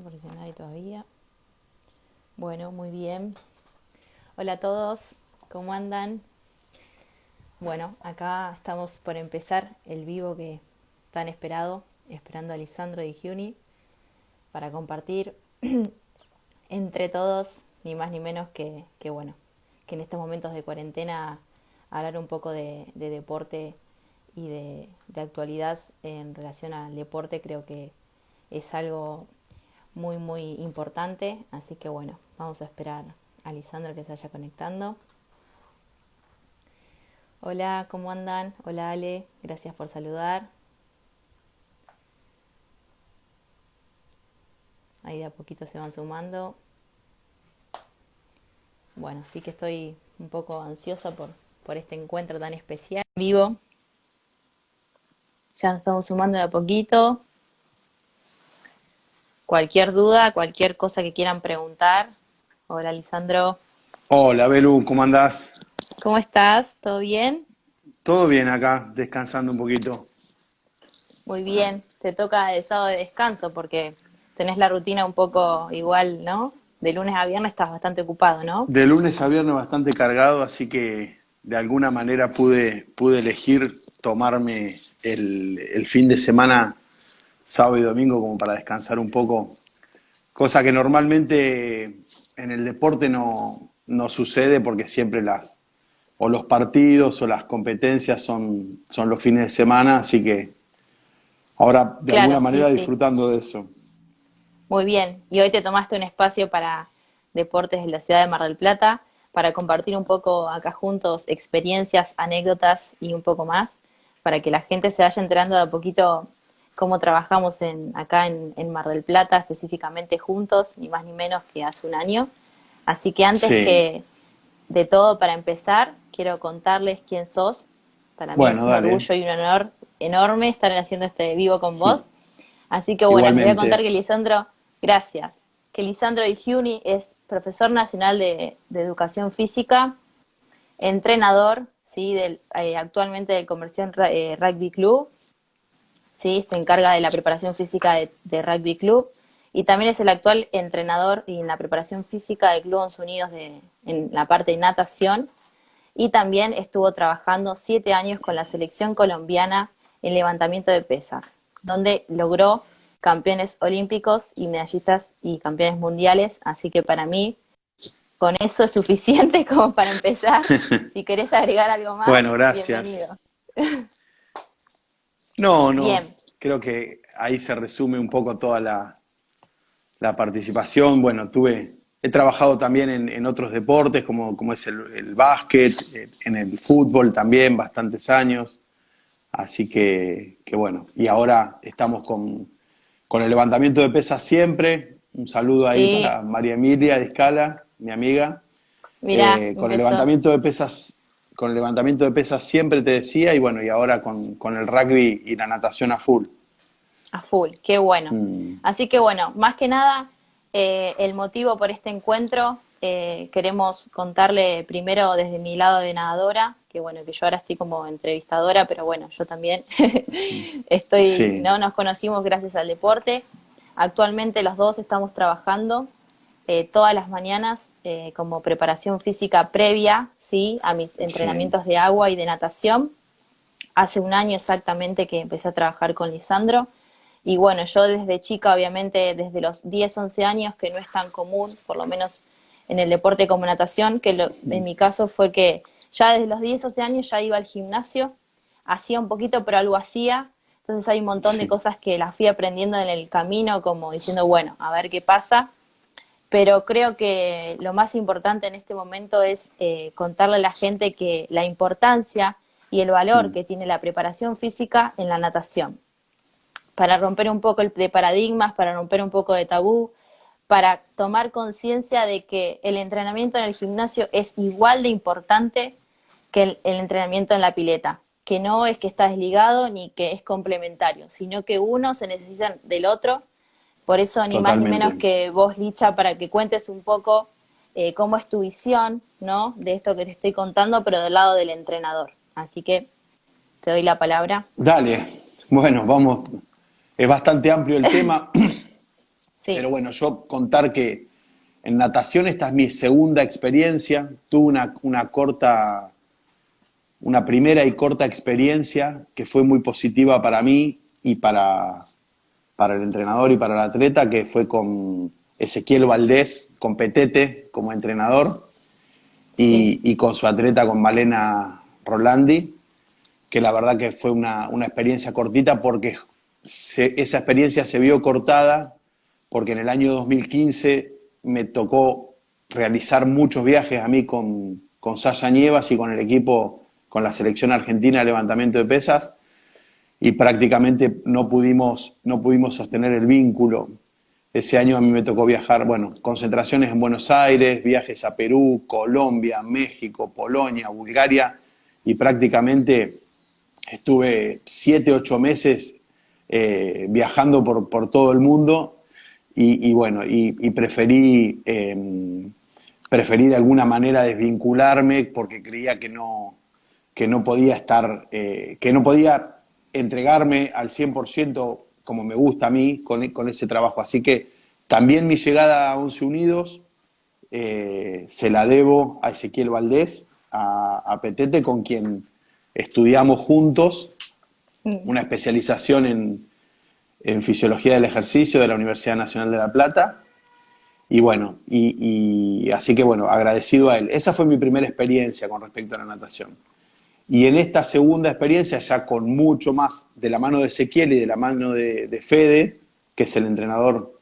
aparece nadie todavía. Bueno, muy bien. Hola a todos, ¿cómo andan? Bueno, acá estamos por empezar el vivo que tan esperado, esperando a Lisandro Di Giuni para compartir entre todos, ni más ni menos que bueno, que en estos momentos de cuarentena hablar un poco de deporte y de actualidad en relación al deporte creo que es algo muy muy importante, así que bueno, vamos a esperar a Lisandro que se vaya conectando. Hola, ¿cómo andan? Hola Ale, gracias por saludar. Ahí de a poquito se van sumando. Bueno, sí que estoy un poco ansiosa por este encuentro tan especial. En vivo, ya nos estamos sumando de a poquito. Cualquier duda, cualquier cosa que quieran preguntar. Hola Lisandro, Hola, Belu, ¿cómo andás? ¿cómo estás? ¿Todo bien? Todo bien acá, descansando un poquito. Muy bien, te toca el sábado de descanso porque tenés la rutina un poco igual, ¿no? De lunes a viernes estás bastante ocupado, ¿no? De lunes a viernes bastante cargado, así que de alguna manera pude elegir tomarme el fin de semana, sábado y domingo, como para descansar un poco, cosa que normalmente en el deporte no sucede porque siempre o los partidos o las competencias son los fines de semana, así que ahora de alguna Claro, sí, manera sí. disfrutando de eso. Muy bien. Y hoy te tomaste un espacio para deportes de la ciudad de Mar del Plata, para compartir un poco acá juntos experiencias, anécdotas y un poco más, para que la gente se vaya enterando de a poquito cómo trabajamos acá en Mar del Plata, específicamente juntos, ni más ni menos que hace un año. Así que antes Sí, que de todo, para empezar, quiero contarles quién sos. Para mí es bueno, un dale. orgullo y un honor enorme estar haciendo este vivo con vos. Así que bueno, les voy a contar Igualmente. que Lisandro, gracias, que Lisandro Di Giuni es profesor nacional de educación física, entrenador, ¿sí? Actualmente del Conversión Rugby Club, ¿sí? Se encarga de la preparación física de Rugby Club y también es el actual entrenador y en la preparación física de Club Once Unidos en la parte de natación y también estuvo trabajando 7 años con la selección colombiana en levantamiento de pesas, donde logró campeones olímpicos y medallistas y campeones mundiales, así que para mí con eso es suficiente como para empezar. Si querés agregar algo Bueno, más, bienvenido. gracias. No, Bien, creo que ahí se resume un poco toda la participación. Bueno, he trabajado también en otros deportes, como es el básquet, en el fútbol también, bastantes años. Así que bueno, y ahora estamos con el levantamiento de pesas siempre. Un saludo ahí sí, para María Emilia de Escala, mi amiga. mirá, un Con el beso levantamiento de pesas, con el levantamiento de pesas siempre te decía, y bueno, y ahora con el rugby y la natación a full. a full, qué bueno. Mm, Así que bueno, más que nada, el motivo por este encuentro, queremos contarle primero desde mi lado de nadadora, que bueno, que yo ahora estoy como entrevistadora, pero bueno, yo también estoy, sí, no nos conocimos gracias al deporte. Actualmente los dos estamos trabajando todas las mañanas como preparación física previa, ¿sí? A mis sí, entrenamientos de agua y de natación. Hace un año exactamente que empecé a trabajar con Lisandro. Y bueno, yo desde chica, obviamente, desde los 10 11 años, que no es tan común, por lo menos en el deporte como natación, en mi caso fue que ya desde los 10 11 años ya iba al gimnasio, hacía un poquito, pero algo hacía. Entonces hay un montón de sí. cosas que las fui aprendiendo en el camino, como diciendo, bueno, a ver qué pasa. Pero creo que lo más importante en este momento es contarle a la gente que la importancia y el valor Mm, que tiene la preparación física en la natación, para romper un poco de paradigmas, para romper un poco de tabú, para tomar conciencia de que el entrenamiento en el gimnasio es igual de importante que el entrenamiento en la pileta, que no es que está desligado ni que es complementario, sino que uno se necesita del otro. Por eso, ni más ni menos totalmente. que vos, Licha, para que cuentes un poco cómo es tu visión, ¿no? De esto que te estoy contando, pero del lado del entrenador. Así que te doy la palabra. Dale, bueno, vamos. Es bastante amplio el tema. Pero Sí, bueno, yo contar que en natación esta es mi segunda experiencia. Tuve una primera y corta experiencia que fue muy positiva para mí y para el entrenador y para el atleta, que fue con Ezequiel Valdés, con Petete como entrenador, sí. y con su atleta, con Malena Rolandi, que la verdad que fue una experiencia cortita porque esa experiencia se vio cortada porque en el año 2015 me tocó realizar muchos viajes a mí con Sasha Nievas y con el equipo, con la selección argentina de levantamiento de pesas, y prácticamente no pudimos sostener el vínculo. Ese año a mí me tocó viajar, bueno, concentraciones en Buenos Aires, viajes a Perú, Colombia, México, Polonia, Bulgaria, y prácticamente estuve 7, 8 meses viajando por todo el mundo y bueno, y preferí de alguna manera desvincularme porque creía que no podía que no podía entregarme al 100% como me gusta a mí con ese trabajo. Así que también mi llegada a Once Unidos se la debo a Ezequiel Valdés, a Petete, con quien estudiamos juntos Mm. una especialización en fisiología del ejercicio de la Universidad Nacional de La Plata. Y bueno, y así que bueno, agradecido a él. Esa fue mi primera experiencia con respecto a la natación. Y en esta segunda experiencia, ya con mucho más de la mano de Ezequiel y de la mano de Fede, que es el entrenador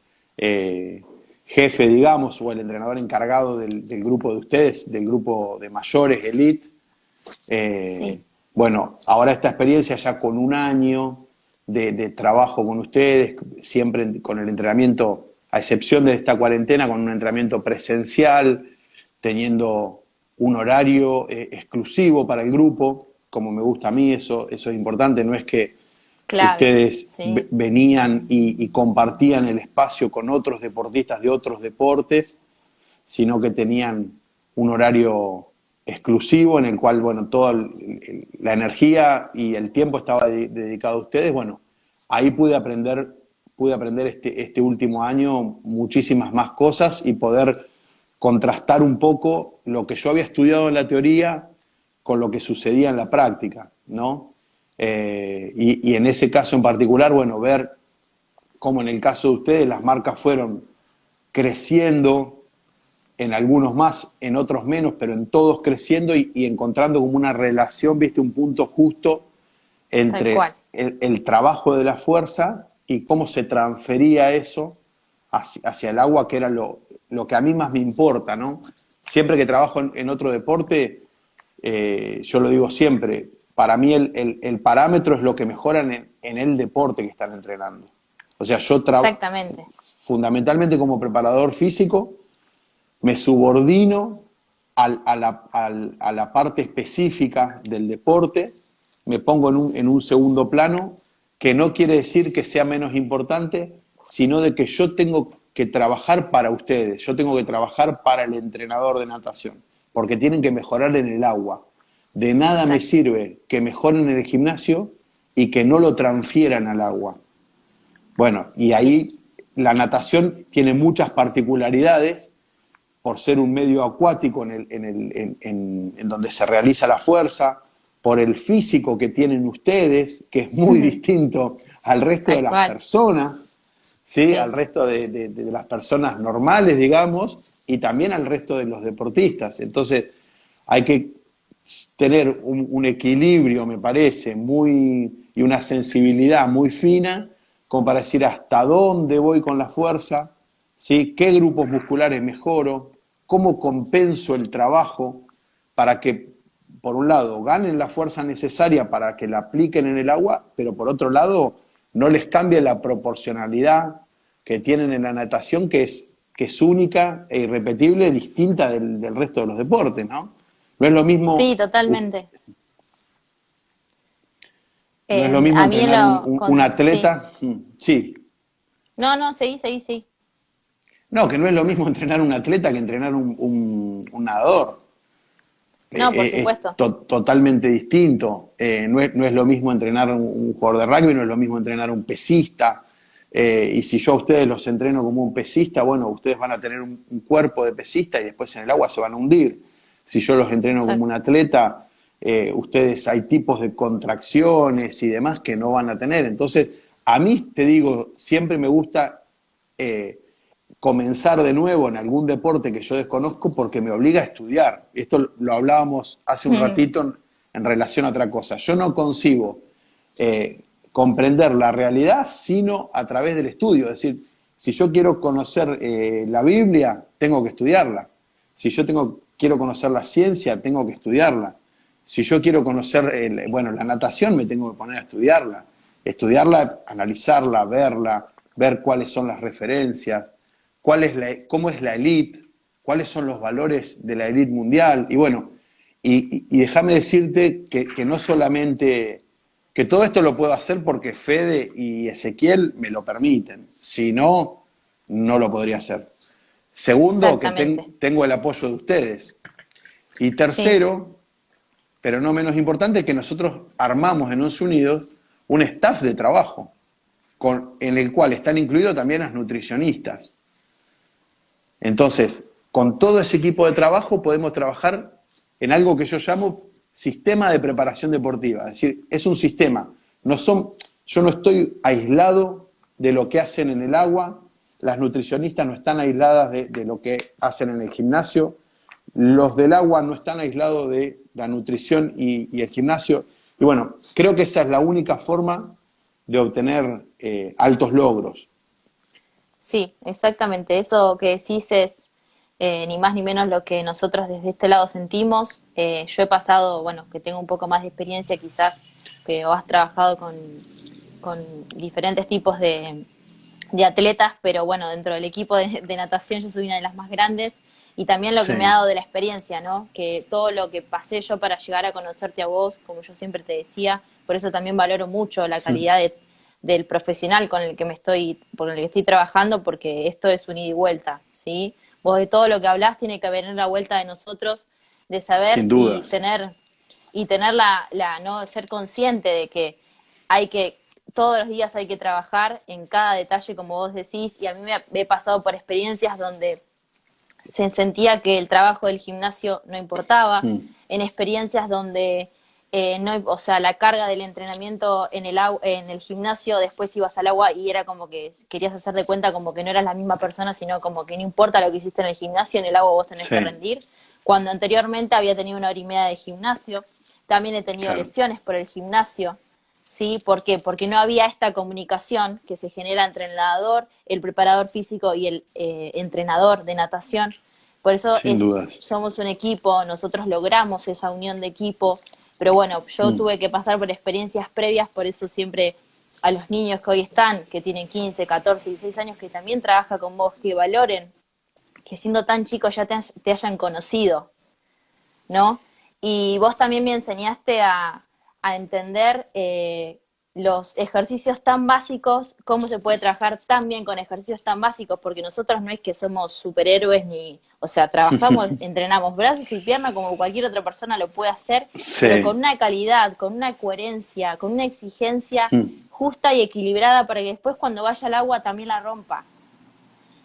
jefe, digamos, o el entrenador encargado del grupo de ustedes, del grupo de mayores, Elite. Sí, Bueno, ahora esta experiencia ya con un año de trabajo con ustedes, siempre con el entrenamiento, a excepción de esta cuarentena, con un entrenamiento presencial, teniendo un horario exclusivo para el grupo, como me gusta a mí, eso es importante, no es que clave. ustedes Sí, venían y compartían el espacio con otros deportistas de otros deportes, sino que tenían un horario exclusivo en el cual, bueno, toda la energía y el tiempo estaba dedicado a ustedes. Bueno, ahí pude aprender este último año muchísimas más cosas y poder contrastar un poco lo que yo había estudiado en la teoría con lo que sucedía en la práctica, ¿no? Y en ese caso en particular, bueno, ver cómo en el caso de ustedes las marcas fueron creciendo, en algunos más, en otros menos, pero en todos creciendo y encontrando como una relación, viste, un punto justo tal entre cual. el trabajo de la fuerza y cómo se transfería eso hacia el agua, que era lo que a mí más me importa, ¿no? Siempre que trabajo en otro deporte, yo lo digo siempre, para mí el parámetro es lo que mejoran en el deporte que están entrenando. O sea, yo trabajo Exactamente. fundamentalmente como preparador físico, me subordino a la parte específica del deporte, me pongo en un segundo plano, que no quiere decir que sea menos importante, sino de que yo tengo que trabajar para ustedes, yo tengo que trabajar para el entrenador de natación, porque tienen que mejorar en el agua. De nada me Exacto. sirve que mejoren en el gimnasio y que no lo transfieran al agua. Bueno, y Y- ahí la natación tiene muchas particularidades por ser un medio acuático en donde se realiza la fuerza, por el físico que tienen ustedes, que es muy distinto al resto de Tal las cual. personas, ¿sí? Al Sí, resto de las personas normales, digamos, y también al resto de los deportistas. Entonces, hay que tener un equilibrio, me parece, y una sensibilidad muy fina, como para decir hasta dónde voy con la fuerza, ¿sí? ¿Qué grupos musculares mejoro? ¿Cómo compenso el trabajo para que, por un lado, ganen la fuerza necesaria para que la apliquen en el agua, pero por otro lado, no les cambie la proporcionalidad que tienen en la natación, que es única e irrepetible, distinta del resto de los deportes, ¿no? No es lo sí, mismo, totalmente. no es lo mismo A mí en entrenar un sí. atleta, sí. No, no, seguí, seguí, sí. No, que no es lo mismo entrenar un atleta que entrenar un nadador. No, por supuesto. Totalmente distinto. No es lo mismo entrenar un jugador de rugby, no es lo mismo entrenar un pesista. y si yo a ustedes los entreno como un pesista, bueno, ustedes van a tener un cuerpo de pesista y después en el agua se van a hundir. Si yo los entreno como un Exacto. atleta, ustedes hay tipos de contracciones y demás que no van a tener. Entonces, a mí, te digo, siempre me gusta comenzar de nuevo en algún deporte que yo desconozco porque me obliga a estudiar. Esto lo hablábamos hace un ratito en relación a otra cosa. Yo no concibo comprender la realidad sino a través del estudio. Es decir, si yo quiero conocer la Biblia, tengo que estudiarla. Si yo quiero conocer la ciencia, tengo que estudiarla. Si yo quiero conocer, la natación, me tengo que poner a estudiarla. Estudiarla, analizarla, verla, ver cuáles son las referencias, cómo es la élite, cuáles son los valores de la élite mundial. Y bueno, y déjame decirte que no solamente, que todo esto lo puedo hacer porque Fede y Ezequiel me lo permiten. Si no, no lo podría hacer. Segundo, que Exactamente. tengo el apoyo de ustedes. Y Sí. tercero, pero no menos importante, que nosotros armamos en Once Unidos un staff de trabajo en el cual están incluidos también las nutricionistas. Entonces, con todo ese equipo de trabajo podemos trabajar en algo que yo llamo sistema de preparación deportiva. Es decir, es un sistema. Yo no estoy aislado de lo que hacen en el agua, las nutricionistas no están aisladas de lo que hacen en el gimnasio, los del agua no están aislados de la nutrición y el gimnasio. Y bueno, creo que esa es la única forma de obtener altos logros. Sí, exactamente. Eso que decís es ni más ni menos lo que nosotros desde este lado sentimos. Yo he pasado, bueno, que tengo un poco más de experiencia quizás, que vos has trabajado con diferentes tipos de atletas, pero bueno, dentro del equipo de natación yo soy una de las más grandes y también lo que me ha Sí. dado de la experiencia, ¿no? Que todo lo que pasé yo para llegar a conocerte a vos, como yo siempre te decía, por eso también valoro mucho la calidad del profesional con el que por el que estoy trabajando, porque esto es un ida y vuelta, ¿sí? Vos de todo lo que hablás tiene que venir la vuelta de nosotros, de saber Sin dudas. y tener no ser consciente de que hay que todos los días hay que trabajar en cada detalle, como vos decís, y a mí me he pasado por experiencias donde se sentía que el trabajo del gimnasio no importaba, Mm. en experiencias donde no, o sea, la carga del entrenamiento en el gimnasio, después ibas al agua y era como que querías hacer de cuenta como que no eras la misma persona, sino como que no importa lo que hiciste en el gimnasio, en el agua vos tenés que Sí, rendir, cuando anteriormente había tenido una hora y media de gimnasio, también he tenido claro. lesiones por el gimnasio. ¿Sí? ¿Por qué? Porque no había esta comunicación que se genera entre el nadador, el preparador físico y el entrenador de natación. Por eso Sin dudas. somos un equipo, nosotros logramos esa unión de equipo, pero bueno, yo Mm. tuve que pasar por experiencias previas, por eso siempre a los niños que hoy están, que tienen 15, 14, 16 años, que también trabaja con vos, que valoren que siendo tan chicos ya te hayan conocido, ¿no? Y vos también me enseñaste a entender los ejercicios tan básicos, cómo se puede trabajar tan bien con ejercicios tan básicos, porque nosotros no es que somos superhéroes ni, o sea, trabajamos, entrenamos brazos y piernas como cualquier otra persona lo puede hacer, pero con Sí. una calidad, con una coherencia, con una exigencia Mm. justa y equilibrada para que después cuando vaya al agua también la rompa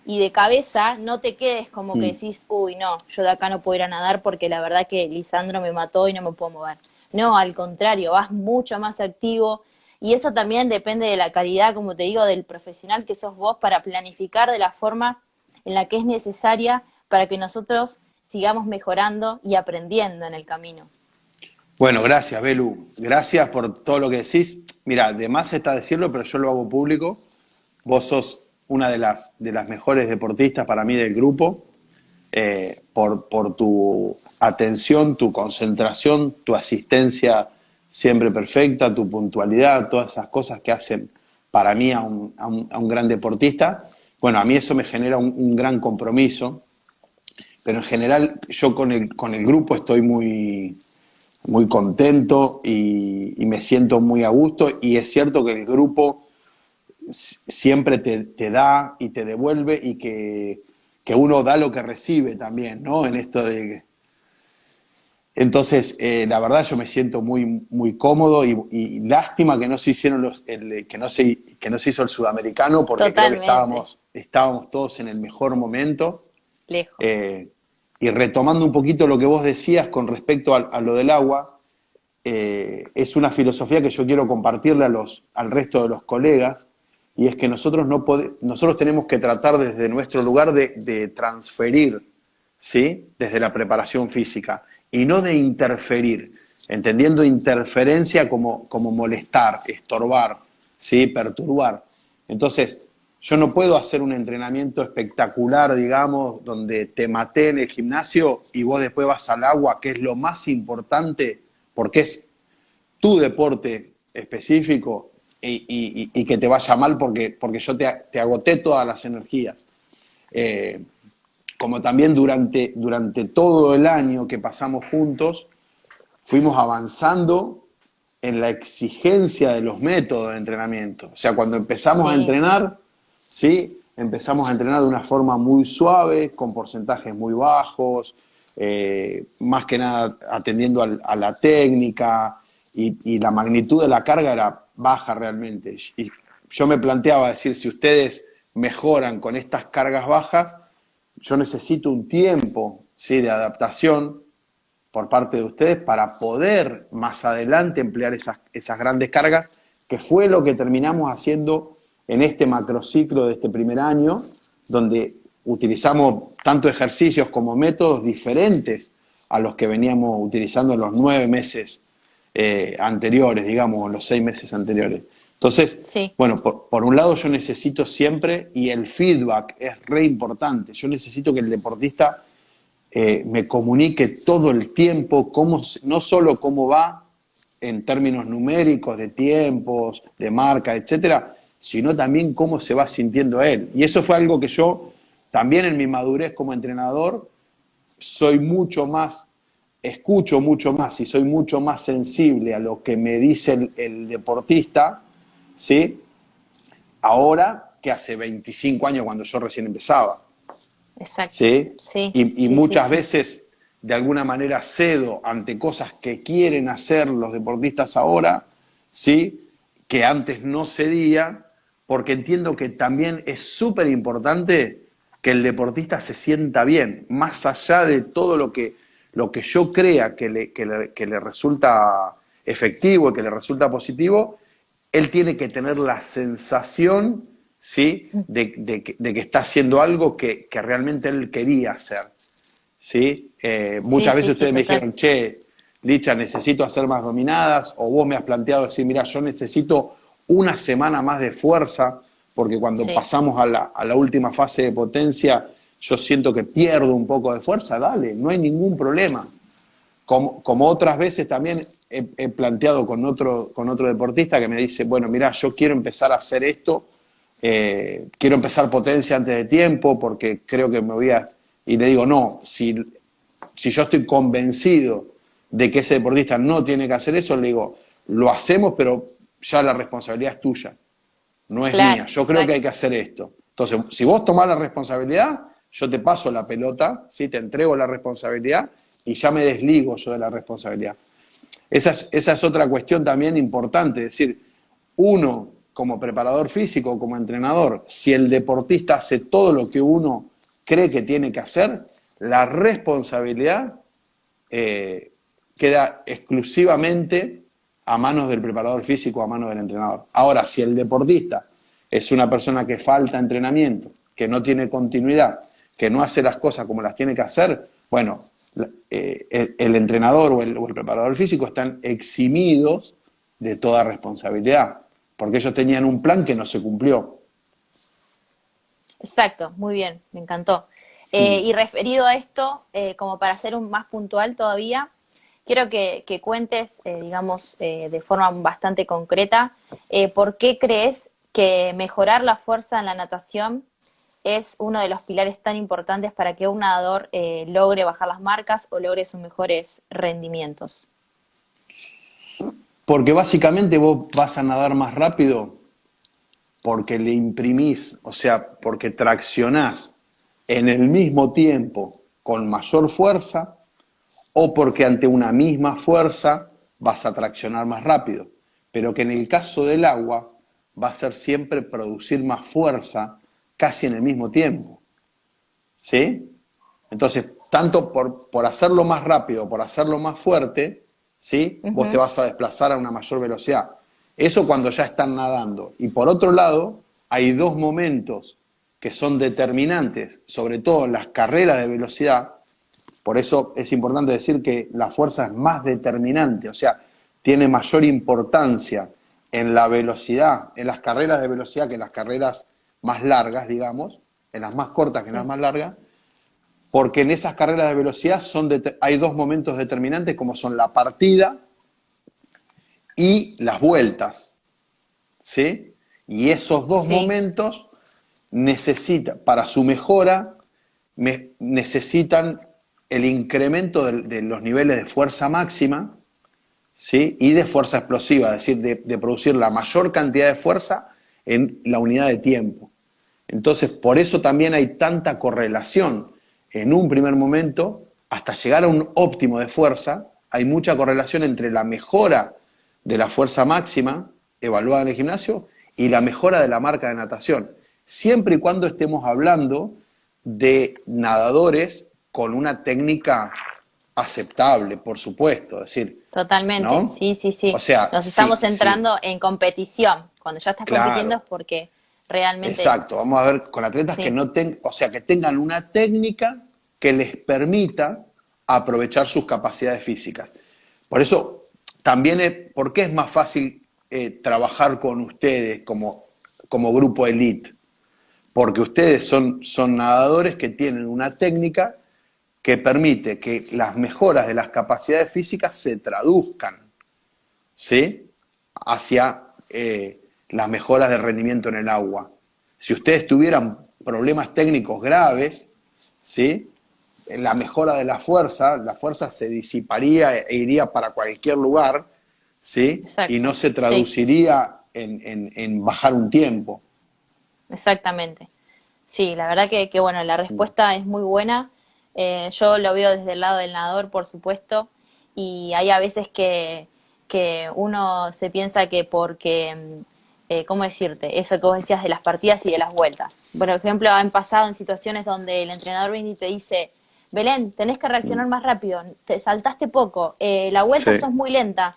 y de cabeza no te quedes como que Mm. decís, uy, no, yo de acá no puedo ir a nadar porque la verdad que Lisandro me mató y no me puedo mover. No, al contrario, vas mucho más activo y eso también depende de la calidad, como te digo, del profesional que sos vos para planificar de la forma en la que es necesaria para que nosotros sigamos mejorando y aprendiendo en el camino. Bueno, gracias, Belu. Gracias por todo lo que decís. Mira, de más está decirlo, pero yo lo hago público. Vos sos una de las mejores deportistas para mí del grupo, por tu atención, tu concentración, tu asistencia siempre perfecta, tu puntualidad, todas esas cosas que hacen para mí a un gran deportista. Bueno, a mí eso me genera un gran compromiso, pero en general yo con el grupo estoy muy contento y me siento muy a gusto y es cierto que el grupo siempre te da y te devuelve y que uno da lo que recibe también, ¿no? En esto Entonces, la verdad yo me siento muy, muy cómodo y lástima que no se hicieron que no se hizo el sudamericano porque creo que Totalmente, estábamos todos en el mejor momento. lejos. Eh, y retomando un poquito lo que vos decías con respecto a lo del agua, es una filosofía que yo quiero compartirle al resto de los colegas, y es que nosotros tenemos que tratar desde nuestro lugar de transferir, ¿sí? Desde la preparación física, y no de interferir, entendiendo interferencia como molestar, estorbar, ¿sí? Perturbar. Entonces, yo no puedo hacer un entrenamiento espectacular, digamos, donde te maté en el gimnasio y vos después vas al agua, que es lo más importante, porque es tu deporte específico y que te vaya mal porque yo te agoté todas las energías. Eh, Como también durante todo el año que pasamos juntos, fuimos avanzando en la exigencia de los métodos de entrenamiento. O sea, cuando empezamos a Sí, entrenar, ¿sí? Empezamos a entrenar de una forma muy suave, con porcentajes muy bajos, más que nada atendiendo a la técnica y la magnitud de la carga era baja realmente. Y yo me planteaba decir, si ustedes mejoran con estas cargas bajas, yo necesito un tiempo, ¿sí? De adaptación por parte de ustedes para poder más adelante emplear esas grandes cargas, que fue lo que terminamos haciendo en este macrociclo de este primer año, donde utilizamos tanto ejercicios como métodos diferentes a los que veníamos utilizando en los 9 meses anteriores, digamos, los 6 meses anteriores. Entonces, sí, bueno, por un lado yo necesito siempre, y el feedback es re importante, yo necesito que el deportista me comunique todo el tiempo, no solo cómo va en términos numéricos, de tiempos, de marca, etcétera, sino también cómo se va sintiendo él. Y eso fue algo que yo, también en mi madurez como entrenador, soy mucho más, escucho mucho más y soy mucho más sensible a lo que me dice el deportista, ¿sí? Ahora que hace 25 años cuando yo recién empezaba. exacto. ¿Sí? Sí, Y sí, sí, muchas sí. veces, de alguna manera, cedo ante cosas que quieren hacer los deportistas ahora, ¿sí? Que antes no cedía, porque entiendo que también es súper importante que el deportista se sienta bien, más allá de todo lo que yo crea que le resulta efectivo y que le resulta positivo, él tiene que tener la sensación, ¿sí? De que está haciendo algo que realmente él quería hacer, ¿sí? Sí, Muchas sí, veces sí, ustedes me total. dijeron, che, Licha, necesito hacer más dominadas, o vos me has planteado decir, mira, yo necesito una semana más de fuerza, porque cuando Sí, pasamos a la última fase de potencia, yo siento que pierdo un poco de fuerza. Dale, no hay ningún problema. Como otras veces también he planteado con otro deportista que me dice, bueno, mira, yo quiero empezar a hacer esto, quiero empezar potencia antes de tiempo porque creo que me voy a... Y le digo, no, si yo estoy convencido de que ese deportista no tiene que hacer eso, le digo, lo hacemos, pero ya la responsabilidad es tuya, no es mía. claro, Yo creo que hay exacto. que hacer esto. Entonces, si vos tomás la responsabilidad, yo te paso la pelota, ¿sí? Te entrego la responsabilidad y ya me desligo yo de la responsabilidad. Esa es otra cuestión también importante, es decir, uno como preparador físico, como entrenador, si el deportista hace todo lo que uno cree que tiene que hacer, la responsabilidad queda exclusivamente a manos del preparador físico, a manos del entrenador. Ahora, si el deportista es una persona que falta entrenamiento, que no tiene continuidad, que no hace las cosas como las tiene que hacer, bueno, el entrenador o el preparador físico están eximidos de toda responsabilidad, porque ellos tenían un plan que no se cumplió. Exacto, muy bien, me encantó. Y referido a esto, como para ser un más puntual todavía, quiero que cuentes, digamos, de forma bastante concreta, por qué crees que mejorar la fuerza en la natación es uno de los pilares tan importantes para que un nadador logre bajar las marcas o logre sus mejores rendimientos. Porque básicamente vos vas a nadar más rápido porque le imprimís, o sea, porque traccionás en el mismo tiempo con mayor fuerza o porque ante una misma fuerza vas a traccionar más rápido, pero que en el caso del agua va a ser siempre producir más fuerza casi en el mismo tiempo, ¿sí? Entonces, tanto por hacerlo más rápido, por hacerlo más fuerte, ¿sí? Vos te vas a desplazar a una mayor velocidad. Eso cuando ya están nadando. Y por otro lado, hay dos momentos que son determinantes, sobre todo en las carreras de velocidad. Por eso es importante decir que la fuerza es más determinante, o sea, tiene mayor importancia en la velocidad, en las carreras de velocidad que en las carreras más largas, digamos, en las más cortas que en las más largas, porque en esas carreras de velocidad hay dos momentos determinantes como son la partida y las vueltas, ¿sí? Y esos dos Sí, momentos para su mejora, necesitan el incremento de los niveles de fuerza máxima, ¿sí? Y de fuerza explosiva, es decir, de producir la mayor cantidad de fuerza en la unidad de tiempo. Entonces, por eso también hay tanta correlación en un primer momento, hasta llegar a un óptimo de fuerza, hay mucha correlación entre la mejora de la fuerza máxima evaluada en el gimnasio y la mejora de la marca de natación, siempre y cuando estemos hablando de nadadores con una técnica aceptable, por supuesto, es decir, totalmente, ¿no? sí, sí, O sí. sea, Nos sí, estamos sí, centrando en competición. Cuando ya estás compitiendo es claro, porque realmente, exacto. Vamos a ver con atletas que sí, no o sea, que tengan una técnica que les permita aprovechar sus capacidades físicas. Por eso, también, ¿por qué es más fácil trabajar con ustedes como grupo elite? Porque ustedes son nadadores que tienen una técnica que permite que las mejoras de las capacidades físicas se traduzcan, ¿sí? Hacia las mejoras de rendimiento en el agua. Si ustedes tuvieran problemas técnicos graves, ¿sí? La mejora de la fuerza se disiparía e iría para cualquier lugar, ¿sí? Y no exacto, se sí, traduciría en bajar un tiempo. exactamente. Sí, la verdad que bueno, la respuesta es muy buena. Yo lo veo desde el lado del nadador, por supuesto, y hay a veces que uno se piensa que porque, ¿cómo decirte? Eso que vos decías de las partidas y de las vueltas. Por ejemplo, han pasado en situaciones donde el entrenador viene y te dice, Belén, tenés que reaccionar más rápido, te saltaste poco, la vuelta Sí, sos muy lenta.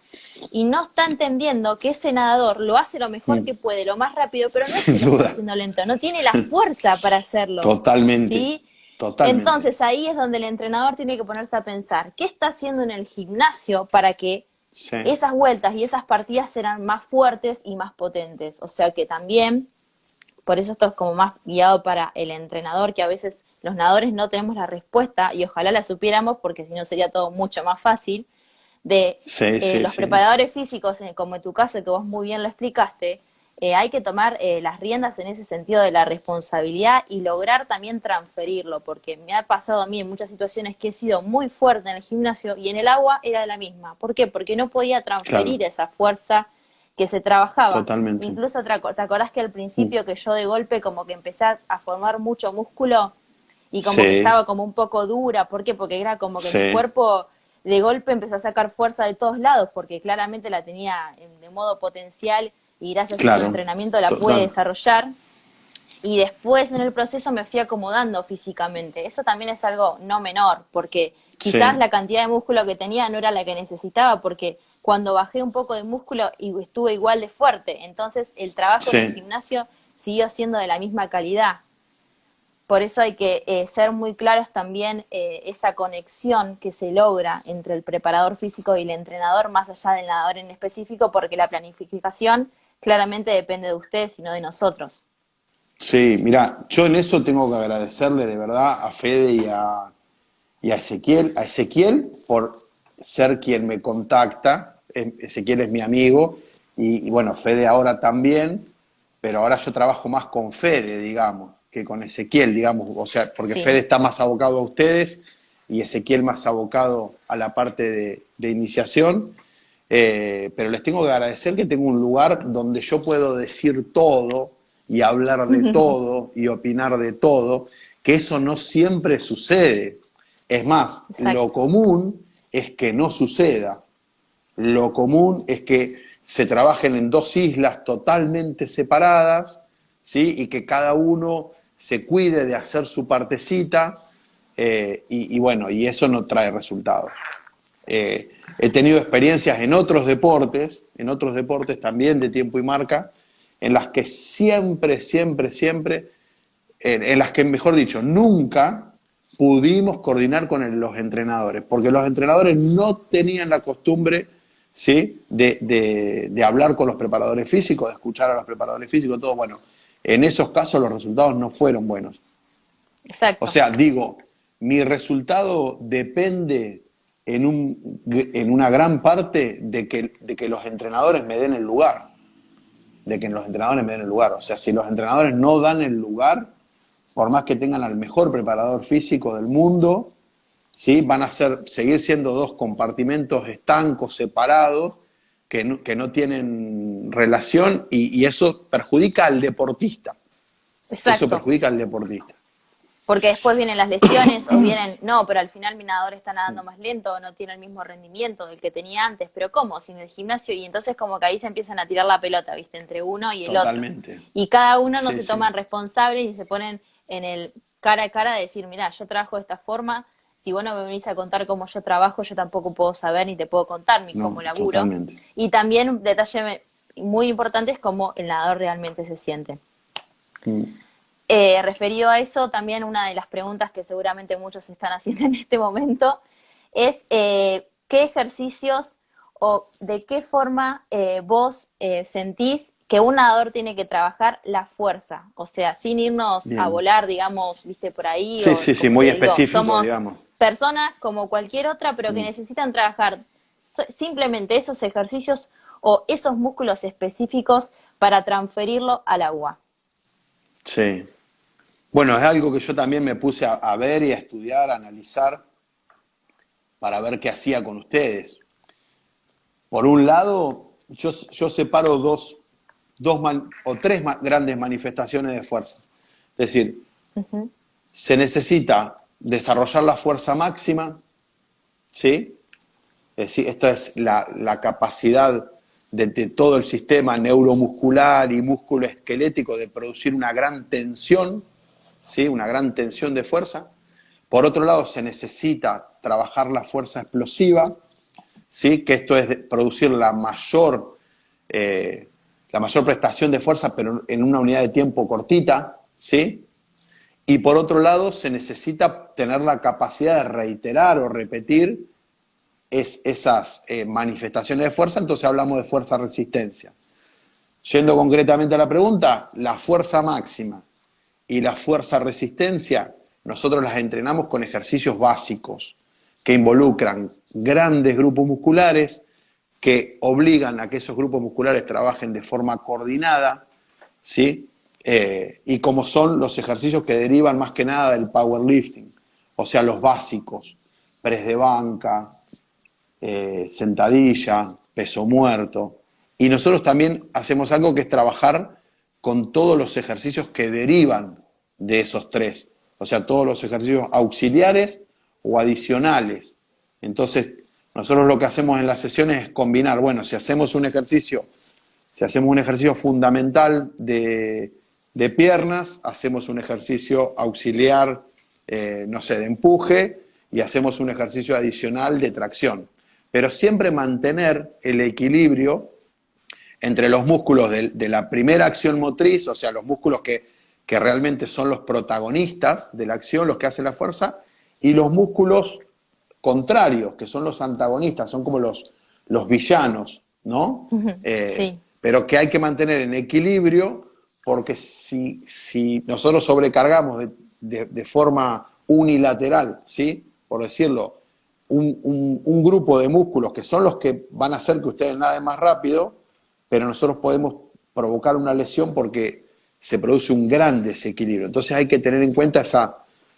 Y no está entendiendo que ese nadador lo hace lo mejor que puede, lo más rápido, pero no es sin que lo está duda. haciendo lento, no tiene la fuerza para hacerlo, Totalmente, ¿sí? totalmente. Entonces ahí es donde el entrenador tiene que ponerse a pensar, ¿qué está haciendo en el gimnasio para que Sí, esas vueltas y esas partidas serán más fuertes y más potentes? O sea que también por eso esto es como más guiado para el entrenador, que a veces los nadadores no tenemos la respuesta y ojalá la supiéramos porque si no sería todo mucho más fácil, de sí, sí, los sí. preparadores físicos, como en tu caso que vos muy bien lo explicaste, hay que tomar las riendas en ese sentido de la responsabilidad y lograr también transferirlo, porque me ha pasado a mí en muchas situaciones que he sido muy fuerte en el gimnasio y en el agua era la misma. ¿Por qué? Porque no podía Claro, transferir esa fuerza que se trabajaba. totalmente. Incluso te acordás que al Mm. principio que yo de golpe como que empecé a formar mucho músculo y como que Sí, estaba como un poco dura, ¿por qué? Porque era como que mi sí, cuerpo de golpe empezó a sacar fuerza de todos lados, porque claramente la tenía de modo potencial y gracias a este claro, entrenamiento la pude total. desarrollar. Y después en el proceso me fui acomodando físicamente. Eso también es algo no menor, porque quizás Sí, la cantidad de músculo que tenía no era la que necesitaba, porque cuando bajé un poco de músculo estuve igual de fuerte. Entonces el trabajo en el sí, gimnasio siguió siendo de la misma calidad. Por eso hay que ser muy claros también esa conexión que se logra entre el preparador físico y el entrenador, más allá del nadador en específico, porque la planificación claramente depende de ustedes y no de nosotros. sí. Mira, yo en eso tengo que agradecerle de verdad a Fede y a Ezequiel por ser quien me contacta. Ezequiel es mi amigo y bueno, Fede ahora también, pero ahora yo trabajo más con Fede, digamos, que con Ezequiel, digamos, o sea, porque Fede Sí, está más abocado a ustedes y Ezequiel más abocado a la parte de iniciación. Pero les tengo que agradecer que tengo un lugar donde yo puedo decir todo y hablar de todo y opinar de todo, que eso no siempre sucede. Es más, lo exacto. común es que no suceda. Lo común es que se trabajen en dos islas totalmente separadas, ¿sí? Y que cada uno se cuide de hacer su partecita, y bueno, y eso no trae resultados. He tenido experiencias en otros deportes también de tiempo y marca, en las que siempre, en las que, mejor dicho, nunca pudimos coordinar con los entrenadores, porque los entrenadores no tenían la costumbre, ¿sí?, de hablar con los preparadores físicos, de escuchar a los preparadores físicos, todo. Bueno, en esos casos los resultados no fueron buenos. Exacto. O sea, digo, mi resultado depende en una gran parte de que los entrenadores me den el lugar. O sea, si los entrenadores no dan el lugar, por más que tengan al mejor preparador físico del mundo, ¿sí?, van a seguir siendo dos compartimentos estancos, separados, que no tienen relación, y eso perjudica al deportista. Exacto. Eso perjudica al deportista. Porque después vienen las lesiones o vienen, no, pero al final mi nadador está nadando más lento o no tiene el mismo rendimiento del que tenía antes. Pero ¿cómo? Sin el gimnasio. Y entonces como que ahí se empiezan a tirar la pelota, ¿viste? Entre uno y el Totalmente. otro. Y cada uno no Sí, se sí. toman responsables y se ponen en el cara a cara de decir, mirá, yo trabajo de esta forma. Si vos no me venís a contar cómo yo trabajo, yo tampoco puedo saber ni te puedo contar ni cómo laburo. Totalmente. Y también un detalle muy importante es cómo el nadador realmente se siente. Referido a eso, también una de las preguntas que seguramente muchos están haciendo en este momento es qué ejercicios o de qué forma vos sentís que un nadador tiene que trabajar la fuerza, o sea, sin irnos a volar, digamos, viste, por ahí. Sí, muy específico, somos digamos. Personas como cualquier otra, pero que necesitan trabajar simplemente esos ejercicios o esos músculos específicos para transferirlo al agua. Sí. Bueno, es algo que yo también me puse a ver y a estudiar, a analizar, para ver qué hacía con ustedes. Por un lado, yo separo dos o tres grandes manifestaciones de fuerza. Es decir, se necesita desarrollar la fuerza máxima, ¿sí? Es decir, esta es la capacidad de todo el sistema neuromuscular y músculo esquelético de producir una gran tensión, ¿sí?, una gran tensión de fuerza. Por otro lado, se necesita trabajar la fuerza explosiva, ¿sí?, que esto es producir la mayor prestación de fuerza, pero en una unidad de tiempo cortita, ¿sí? Y por otro lado, se necesita tener la capacidad de reiterar o repetir esas manifestaciones de fuerza. Entonces hablamos de fuerza-resistencia. Yendo concretamente a la pregunta, la fuerza máxima y la fuerza-resistencia, nosotros las entrenamos con ejercicios básicos que involucran grandes grupos musculares, que obligan a que esos grupos musculares trabajen de forma coordinada, ¿sí? Y como son los ejercicios que derivan más que nada del powerlifting, o sea, los básicos, press de banca, sentadilla, peso muerto. Y nosotros también hacemos algo que es trabajar con todos los ejercicios que derivan de esos tres, o sea, todos los ejercicios auxiliares o adicionales. Entonces, nosotros lo que hacemos en las sesiones es combinar, bueno, si hacemos un ejercicio fundamental de piernas, hacemos un ejercicio auxiliar, no sé, de empuje, y hacemos un ejercicio adicional de tracción. Pero siempre mantener el equilibrio entre los músculos de la primera acción motriz, o sea, los músculos que realmente son los protagonistas de la acción, los que hacen la fuerza, y los músculos contrarios, que son los antagonistas, son como los villanos, ¿no? Sí. Pero que hay que mantener en equilibrio, porque si nosotros sobrecargamos de forma unilateral, ¿sí?, por decirlo, un grupo de músculos que son los que van a hacer que ustedes naden más rápido, pero nosotros podemos provocar una lesión porque se produce un gran desequilibrio. Entonces hay que tener en cuenta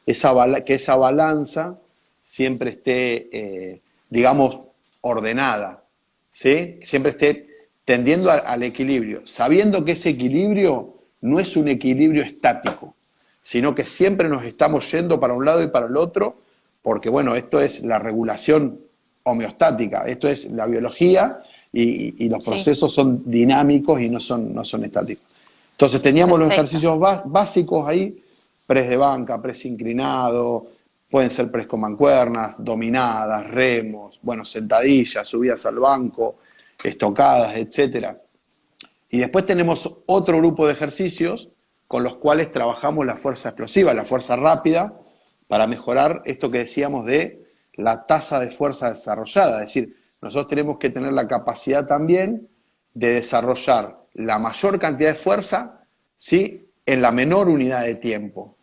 que esa balanza siempre esté, digamos, ordenada, ¿sí? Siempre esté tendiendo al equilibrio, sabiendo que ese equilibrio no es un equilibrio estático, sino que siempre nos estamos yendo para un lado y para el otro, porque, bueno, esto es la regulación homeostática. Esto es la biología y los procesos son dinámicos y no son estáticos. Entonces teníamos los ejercicios básicos ahí, press de banca, press inclinado, pueden ser press con mancuernas, dominadas, remos, bueno, sentadillas, subidas al banco, estocadas, etcétera. Y después tenemos otro grupo de ejercicios con los cuales trabajamos la fuerza explosiva, la fuerza rápida, para mejorar esto que decíamos de la tasa de fuerza desarrollada. Es decir, nosotros tenemos que tener la capacidad también de desarrollar la mayor cantidad de fuerza, ¿sí?, en la menor unidad de tiempo.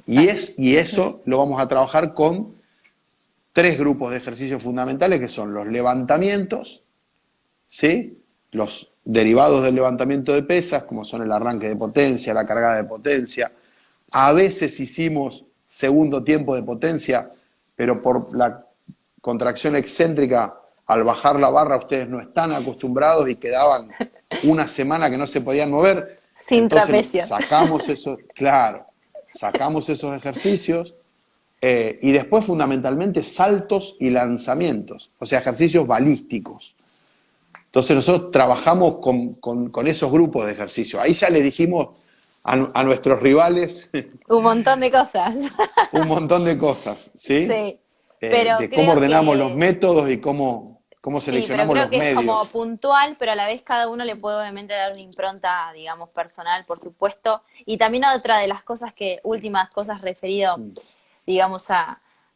Y eso lo vamos a trabajar con 3 grupos de ejercicios fundamentales, que son los levantamientos, ¿sí?, los derivados del levantamiento de pesas, como son el arranque de potencia, la cargada de potencia. A veces hicimos segundo tiempo de potencia, pero por la contracción excéntrica, al bajar la barra, ustedes no están acostumbrados y quedaban una semana que no se podían mover. Sin trapecio. Sacamos esos ejercicios y después fundamentalmente saltos y lanzamientos, o sea, ejercicios balísticos. Entonces nosotros trabajamos con esos grupos de ejercicio. Ahí ya le dijimos a nuestros rivales un montón de cosas. un montón de cosas, ¿sí? Sí. Pero de cómo ordenamos los métodos y cómo seleccionamos los medios. Sí, pero creo que es como puntual, pero a la vez cada uno le puede obviamente dar una impronta, digamos, personal, por supuesto. Y también otra de las cosas últimas cosas referido, digamos,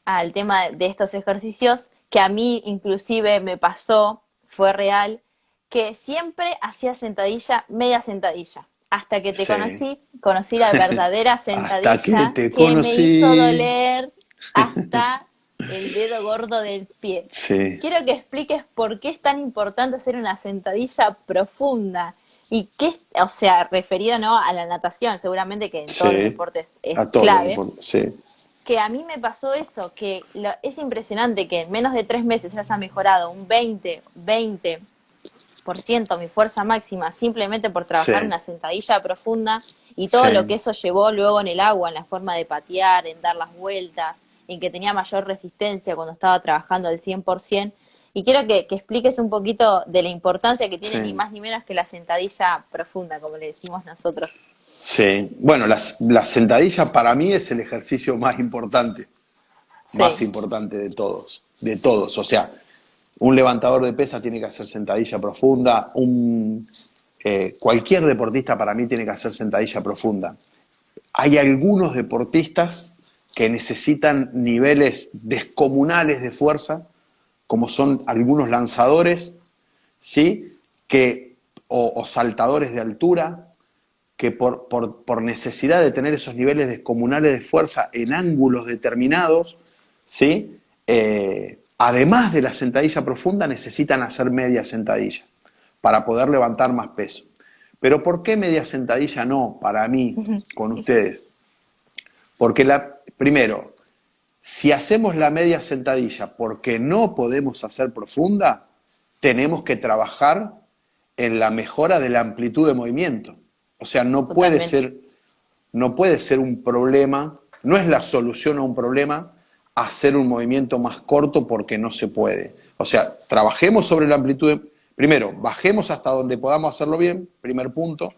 al tema de estos ejercicios, que a mí inclusive me pasó, fue real, que siempre hacía sentadilla, media sentadilla. Hasta que te conocí la verdadera sentadilla que me hizo doler hasta el dedo gordo del pie. Sí. Quiero que expliques por qué es tan importante hacer una sentadilla profunda y qué, o sea, referido no a la natación, seguramente que en todos los deportes es clave. Que a mí me pasó eso, que es impresionante que en menos de 3 meses ya se ha mejorado un 20% mi fuerza máxima simplemente por trabajar una sentadilla profunda y todo lo que eso llevó luego en el agua, en la forma de patear, en dar las vueltas, en que tenía mayor resistencia cuando estaba trabajando al 100%. Y quiero que expliques un poquito de la importancia que tiene ni más ni menos que la sentadilla profunda, como le decimos nosotros. Sí, bueno, la sentadilla para mí es el ejercicio más importante de todos. O sea, un levantador de pesas tiene que hacer sentadilla profunda, cualquier deportista para mí tiene que hacer sentadilla profunda. Hay algunos deportistas que necesitan niveles descomunales de fuerza, como son algunos lanzadores, ¿sí?, o saltadores de altura, que por necesidad de tener esos niveles descomunales de fuerza en ángulos determinados, ¿sí?, además de la sentadilla profunda, necesitan hacer media sentadilla para poder levantar más peso. Pero ¿por qué media sentadilla no para mí, con ustedes? Porque primero, si hacemos la media sentadilla porque no podemos hacer profunda, tenemos que trabajar en la mejora de la amplitud de movimiento. O sea, no puede ser un problema, no es la solución a un problema hacer un movimiento más corto porque no se puede. O sea, trabajemos sobre la amplitud primero, bajemos hasta donde podamos hacerlo bien, primer punto,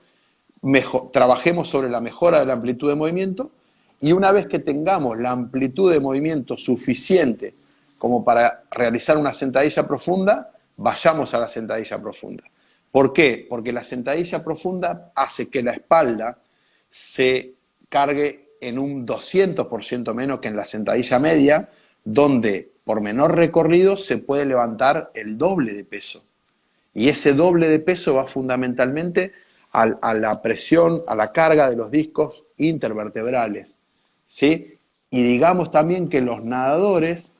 trabajemos sobre la mejora de la amplitud de movimiento y una vez que tengamos la amplitud de movimiento suficiente como para realizar una sentadilla profunda, vayamos a la sentadilla profunda. ¿Por qué? Porque la sentadilla profunda hace que la espalda se cargue en un 200% menos que en la sentadilla media, donde por menor recorrido se puede levantar el doble de peso. Y ese doble de peso va fundamentalmente a la presión, a la carga de los discos intervertebrales, ¿sí? Y digamos también que los nadadores,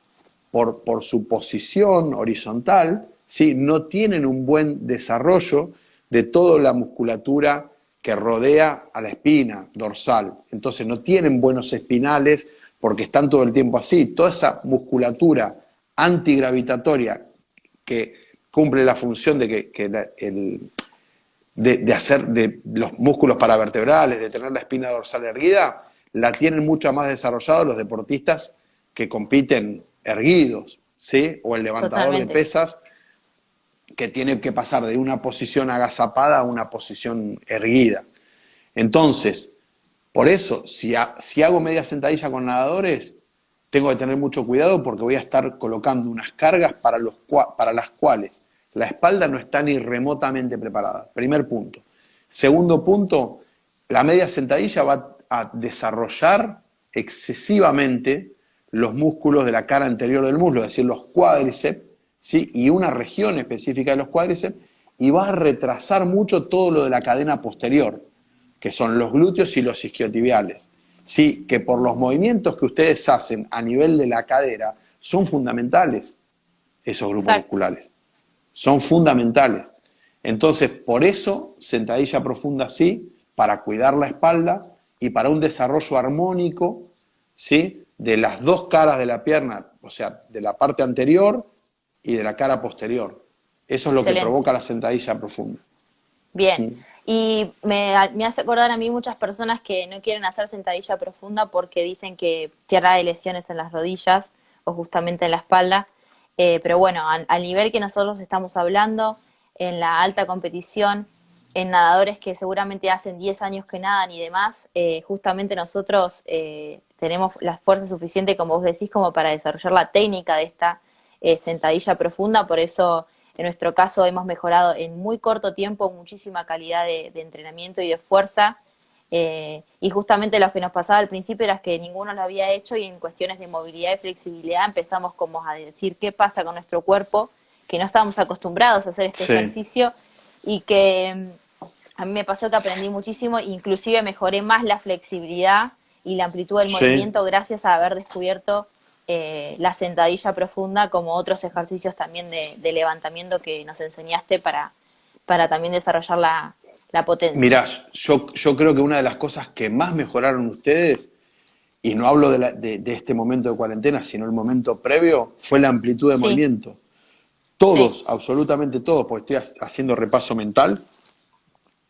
por su posición horizontal, ¿sí?, no tienen un buen desarrollo de toda la musculatura que rodea a la espina dorsal. Entonces no tienen buenos espinales porque están todo el tiempo así. Toda esa musculatura antigravitatoria que cumple la función de hacer de los músculos paravertebrales, de tener la espina dorsal erguida, la tienen mucho más desarrollado los deportistas que compiten erguidos, ¿sí? O el levantador de Totalmente. pesas, que tiene que pasar de una posición agazapada a una posición erguida. Entonces, por eso, si hago media sentadilla con nadadores, tengo que tener mucho cuidado porque voy a estar colocando unas cargas para las cuales la espalda no está ni remotamente preparada. Primer punto. Segundo punto, la media sentadilla va a desarrollar excesivamente los músculos de la cara anterior del muslo, es decir, los cuádriceps, ¿sí? Y una región específica de los cuádriceps, y va a retrasar mucho todo lo de la cadena posterior, que son los glúteos y los isquiotibiales. Sí, que por los movimientos que ustedes hacen a nivel de la cadera son fundamentales esos grupos Exacto. musculares. Son fundamentales. Entonces, por eso, sentadilla profunda sí, para cuidar la espalda y para un desarrollo armónico, ¿sí? De las dos caras de la pierna, o sea, de la parte anterior y de la cara posterior. Eso es lo que Excelente. provoca la sentadilla profunda. Bien. Y me hace acordar a mí muchas personas que no quieren hacer sentadilla profunda porque dicen que trae lesiones en las rodillas o justamente en la espalda. Pero bueno, al nivel que nosotros estamos hablando, en la alta competición, en nadadores que seguramente hacen 10 años que nadan y demás, justamente nosotros tenemos la fuerza suficiente, como vos decís, como para desarrollar la técnica de esta sentadilla profunda. Por eso, en nuestro caso, hemos mejorado en muy corto tiempo muchísima calidad de entrenamiento y de fuerza. Y justamente lo que nos pasaba al principio era que ninguno lo había hecho y en cuestiones de movilidad y flexibilidad empezamos como a decir qué pasa con nuestro cuerpo, que no estábamos acostumbrados a hacer este Sí, ejercicio y que a mí me pasó que aprendí muchísimo, inclusive mejoré más la flexibilidad y la amplitud del sí. movimiento gracias a haber descubierto la sentadilla profunda como otros ejercicios también de levantamiento que nos enseñaste para también desarrollar la potencia. Mirá, yo creo que una de las cosas que más mejoraron ustedes, y no hablo de este momento de cuarentena, sino el momento previo, fue la amplitud de Sí, movimiento. sí, Todos, absolutamente todos, porque estoy haciendo repaso mental,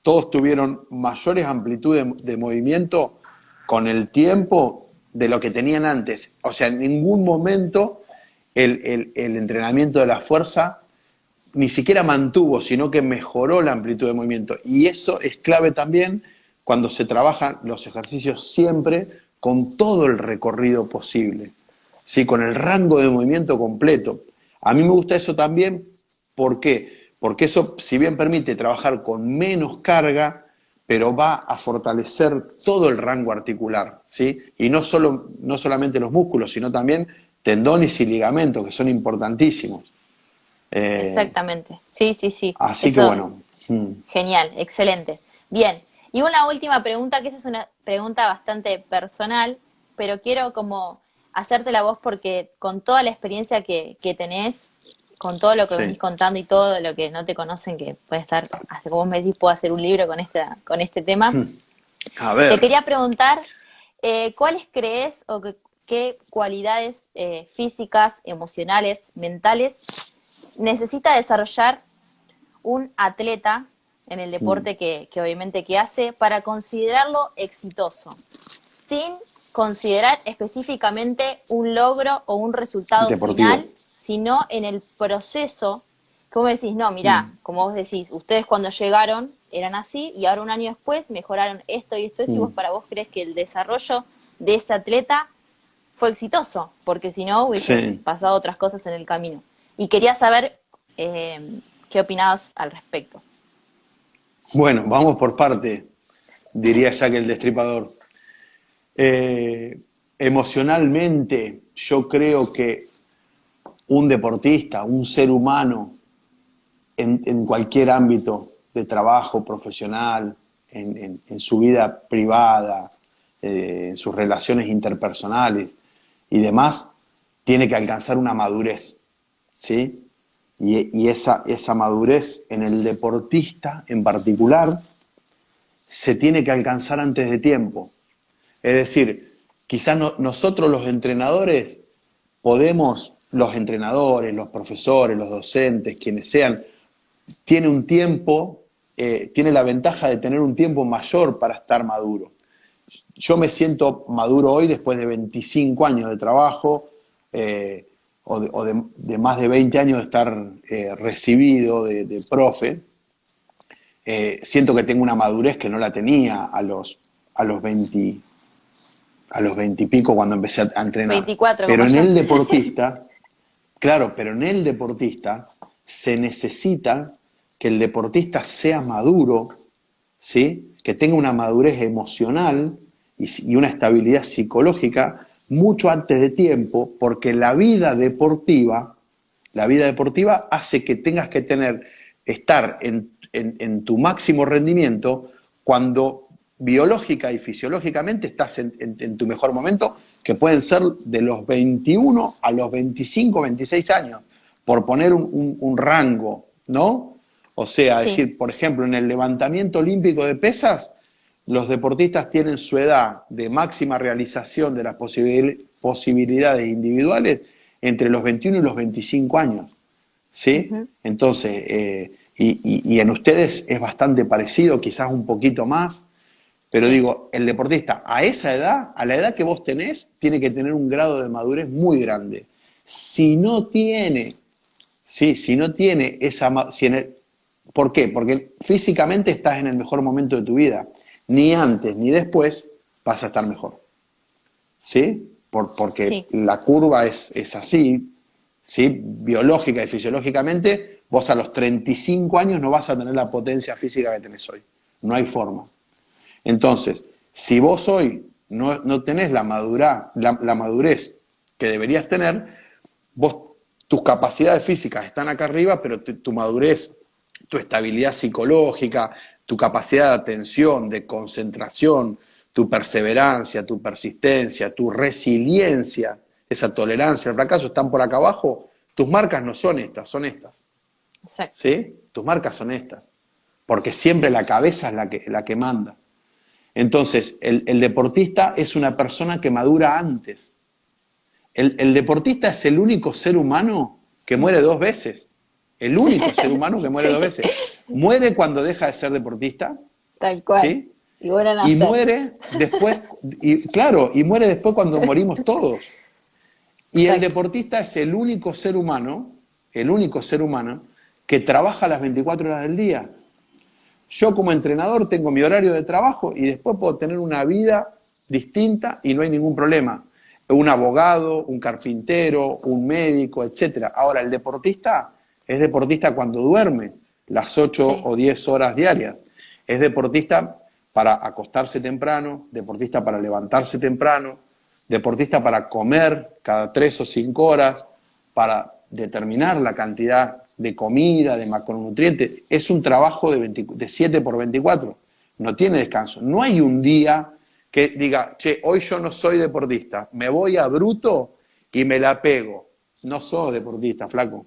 todos tuvieron mayores amplitudes de movimiento con el tiempo de lo que tenían antes. O sea, en ningún momento el entrenamiento de la fuerza ni siquiera mantuvo, sino que mejoró la amplitud de movimiento. Y eso es clave también cuando se trabajan los ejercicios siempre con todo el recorrido posible, ¿sí? Con el rango de movimiento completo. A mí me gusta eso también, ¿por qué? Porque eso, si bien permite trabajar con menos carga, pero va a fortalecer todo el rango articular, ¿sí? Y no solamente los músculos, sino también tendones y ligamentos, que son importantísimos. Eh, exactamente. Sí, sí, sí. Así que Eso, bueno, mm, genial, excelente. Bien, y una última pregunta, que esta es una pregunta bastante personal, pero quiero como hacértela vos porque con toda la experiencia que tenés, con todo lo que venís sí. contando y todo lo que no te conocen, que puede estar, hasta como vos me decís, puedo hacer un libro con este tema, A te ver, quería preguntar, ¿cuáles crees o qué cualidades físicas, emocionales, mentales necesita desarrollar un atleta en el mm, deporte que obviamente que hace para considerarlo exitoso, sin considerar específicamente un logro o un resultado final, deportivo. sino en el proceso? Como decís, no, mirá, Mm, como vos decís, ustedes cuando llegaron eran así y ahora un año después mejoraron esto y esto, y vos mm, para vos crees que el desarrollo de ese atleta fue exitoso, porque si no hubiesen sí. pasado otras cosas en el camino. Y quería saber eh, qué opinabas al respecto. Bueno, vamos por parte, diría Jack el Destripador. Emocionalmente, yo creo que un deportista, un ser humano, en cualquier ámbito de trabajo profesional, en su vida privada, en sus relaciones interpersonales y demás, tiene que alcanzar una madurez, ¿sí? Y esa madurez en el deportista en particular se tiene que alcanzar antes de tiempo. Es decir, quizás nosotros los entrenadores podemos, los entrenadores, los profesores, los docentes, quienes sean, tiene un tiempo, tiene la ventaja de tener un tiempo mayor para estar maduro. Yo me siento maduro hoy después de 25 años de trabajo, de más de 20 años de estar recibido de profe, siento que tengo una madurez que no la tenía a los 20, a los 20 y pico cuando empecé a entrenar. 24 Pero como en yo. el deportista, claro, pero en el deportista se necesita que el deportista sea maduro, ¿sí? Que tenga una madurez emocional y una estabilidad psicológica mucho antes de tiempo, porque la vida deportiva hace que tengas que estar en tu máximo rendimiento cuando biológica y fisiológicamente estás en tu mejor momento, que pueden ser de los 21 a los 25, 26 años, por poner un rango, ¿no? O sea, Sí, decir, por ejemplo, en el levantamiento olímpico de pesas, los deportistas tienen su edad de máxima realización de las posibilidades individuales entre los 21 y los 25 años, ¿sí? ujú, Entonces, y en ustedes es bastante parecido, quizás un poquito más, pero sí, digo, el deportista a esa edad, a la edad que vos tenés, tiene que tener un grado de madurez muy grande. Si no tiene, sí, si no tiene esa, ¿por qué? Porque físicamente estás en el mejor momento de tu vida. Ni antes ni después vas a estar mejor. ¿Sí? Porque sí, la curva es así, ¿sí? Biológica y fisiológicamente, vos a los 35 años no vas a tener la potencia física que tenés hoy. No hay forma. Entonces, si vos hoy no tenés la madurez que deberías tener, tus capacidades físicas están acá arriba, pero tu madurez, tu estabilidad psicológica, tu capacidad de atención, de concentración, tu perseverancia, tu persistencia, tu resiliencia, esa tolerancia al fracaso están por acá abajo. Tus marcas no son estas, son estas. exacto. ¿Sí? Tus marcas son estas. Porque siempre la cabeza es la que manda. Entonces, el deportista es una persona que madura antes. El deportista es el único ser humano que muere dos veces. El único ser humano que muere dos Sí, veces. Muere cuando deja de ser deportista, tal cual. ¿sí? Y vuelven a Y nacer. muere después, y claro, y muere después cuando morimos todos. Y el Exacto. deportista es el único ser humano que trabaja las 24 horas del día. Yo como entrenador tengo mi horario de trabajo y después puedo tener una vida distinta y no hay ningún problema. Un abogado, un carpintero, un médico, etcétera. Ahora, el deportista es deportista cuando duerme las 8 Sí, o 10 horas diarias. Es deportista para acostarse temprano, deportista para levantarse temprano, deportista para comer cada 3 o 5 horas, para determinar la cantidad de comida, de macronutrientes. Es un trabajo de 7 por 24. No tiene descanso. No hay un día que diga, che, hoy yo no soy deportista, me voy a bruto y me la pego. No sos deportista, flaco.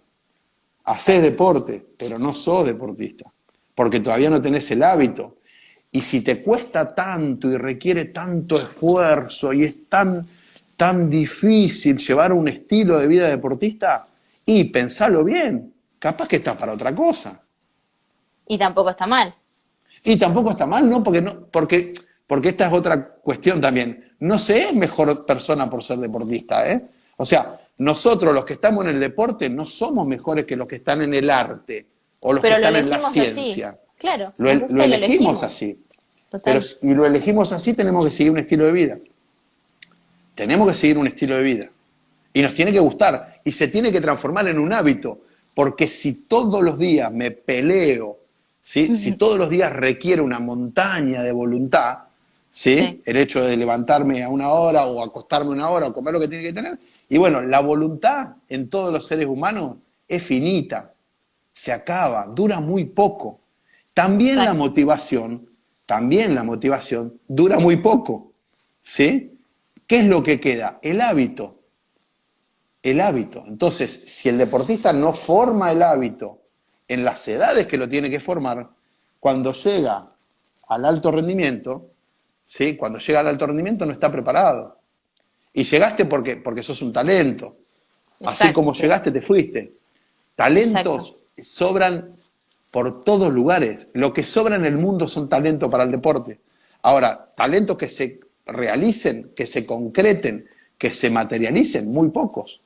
Hacés exacto. deporte, pero no sos deportista, porque todavía no tenés el hábito. Y si te cuesta tanto y requiere tanto esfuerzo y es tan difícil llevar un estilo de vida deportista, y pensalo bien, capaz que estás para otra cosa. Y tampoco está mal. Y tampoco está mal, ¿no? Porque esta es otra cuestión también. No se es mejor persona por ser deportista, ¿eh? O sea, nosotros los que estamos en el deporte no somos mejores que los que están en el arte o los que Pero lo están en la elegimos así. ciencia. Claro, Lo, nos lo gusta y lo elegimos elegimos. así. Pero Total. si lo elegimos así, tenemos que seguir un estilo de vida. Tenemos que seguir un estilo de vida. Y nos tiene que gustar. Y se tiene que transformar en un hábito. Porque si todos los días me peleo, ¿sí? Si todos los días requiere una montaña de voluntad, ¿sí? Sí, El hecho de levantarme a una hora o acostarme una hora o comer lo que tiene que tener. Y bueno, la voluntad en todos los seres humanos es finita, se acaba, dura muy poco. exacto. También la motivación dura muy poco, ¿sí? ¿Qué es lo que queda? El hábito. El hábito. Entonces, si el deportista no forma el hábito en las edades que lo tiene que formar, cuando llega al alto rendimiento, ¿sí? Cuando llega al alto rendimiento no está preparado. Y llegaste porque sos un talento. Así como Exacto. llegaste, te fuiste. Exacto. Talentos sobran por todos lugares. Lo que sobra en el mundo son talentos para el deporte. Ahora, talentos que se realicen, que se concreten, que se materialicen, muy pocos.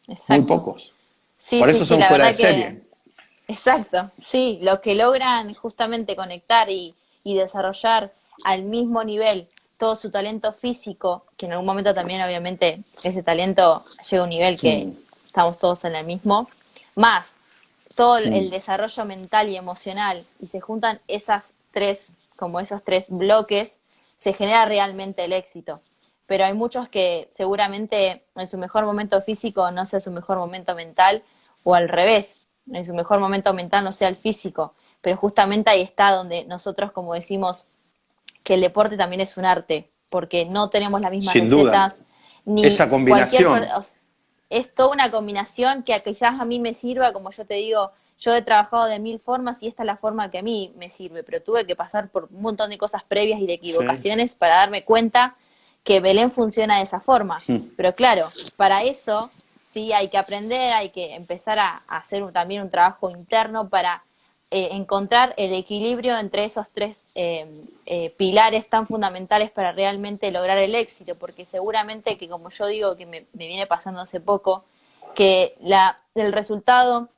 muy exacto. pocos. Sí, Por sí, eso sí, son la fuera de verdad serie. que, exacto, sí, los que logran justamente conectar y desarrollar al mismo nivel todo su talento físico, que en algún momento también obviamente ese talento llega a un nivel que Mm, estamos todos en el mismo, más todo el mm. desarrollo mental y emocional, y se juntan esas tres, como esos tres bloques, se genera realmente el éxito. Pero hay muchos que seguramente en su mejor momento físico no sea su mejor momento mental, o al revés, en su mejor momento mental no sea el físico. Pero justamente ahí está donde nosotros, como decimos, que el deporte también es un arte, porque no tenemos las mismas Sin duda. recetas, ni Esa cualquier, combinación. es toda una combinación que quizás a mí me sirva, como yo te digo, yo he trabajado de mil formas y esta es la forma que a mí me sirve, pero tuve que pasar por un montón de cosas previas y de Sí. equivocaciones para darme cuenta que Belén funciona de esa forma. Mm. Pero claro, para eso sí hay que aprender, hay que empezar a hacer también un trabajo interno para encontrar el equilibrio entre esos tres pilares tan fundamentales para realmente lograr el éxito, porque seguramente que, como yo digo, que me viene pasando hace poco, que el resultado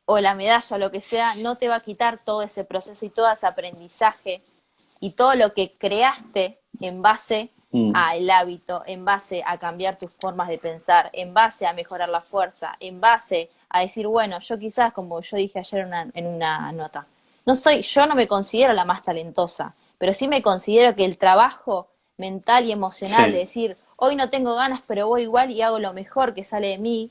o la medalla o lo que sea no te va a quitar todo ese proceso y todo ese aprendizaje y todo lo que creaste en base Mm. al hábito, en base a cambiar tus formas de pensar, en base a mejorar la fuerza, en base a decir, bueno, yo quizás, como yo dije ayer en una nota, yo no me considero la más talentosa, pero sí me considero que el trabajo mental y emocional de Sí. decir, hoy no tengo ganas, pero voy igual y hago lo mejor que sale de mí,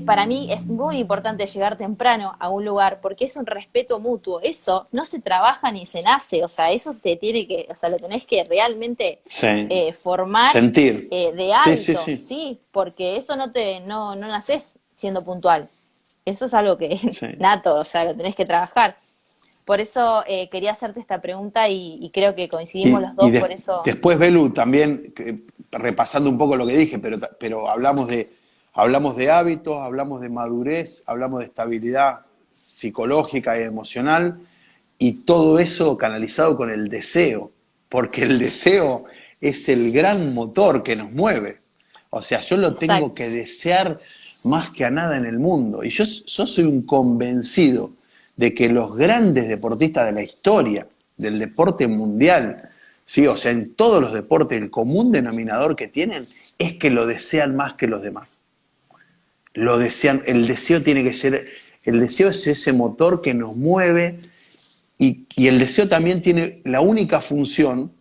para mí es muy importante llegar temprano a un lugar porque es un respeto mutuo. Eso no se trabaja ni se nace, o sea, eso te tiene que, o sea, lo tenés que realmente Sí. formar Sentir. de Sí, sí, hábito, sí. sí, porque eso no naces siendo puntual. Eso es algo que Sí. nato, o sea, lo tenés que trabajar. Por eso quería hacerte esta pregunta y creo que coincidimos los dos, por eso. Después, Belu, también, repasando un poco lo que dije, pero hablamos de hábitos, hablamos de madurez, hablamos de estabilidad psicológica y emocional, y todo eso canalizado con el deseo, porque el deseo es el gran motor que nos mueve. O sea, yo lo tengo Exacto, que desear más que a nada en el mundo. Y yo soy un convencido de que los grandes deportistas de la historia, del deporte mundial, ¿sí? O sea, en todos los deportes, el común denominador que tienen es que lo desean más que los demás. Lo desean, el deseo tiene que ser, el deseo es ese motor que nos mueve y el deseo también tiene la única función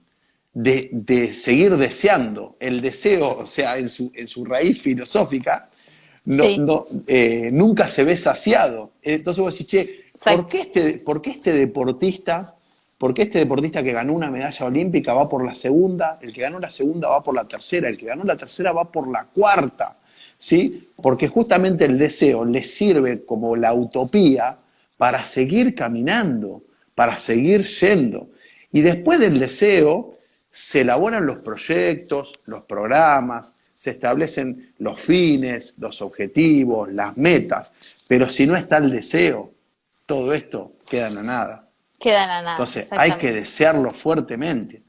de seguir deseando. El deseo, o sea, en su raíz filosófica, sí, nunca se ve saciado. Entonces vos decís, che, exacto. por qué este deportista que ganó una medalla olímpica va por la segunda, el que ganó la segunda va por la tercera, el que ganó la tercera va por la cuarta? ¿Sí? Porque justamente el deseo le sirve como la utopía para seguir caminando, para seguir yendo. Y después del deseo se elaboran los proyectos, los programas, se establecen los fines, los objetivos, las metas, pero si no está el deseo, todo esto queda en la nada. Queda en la nada, Entonces hay que exactamente. desearlo fuertemente.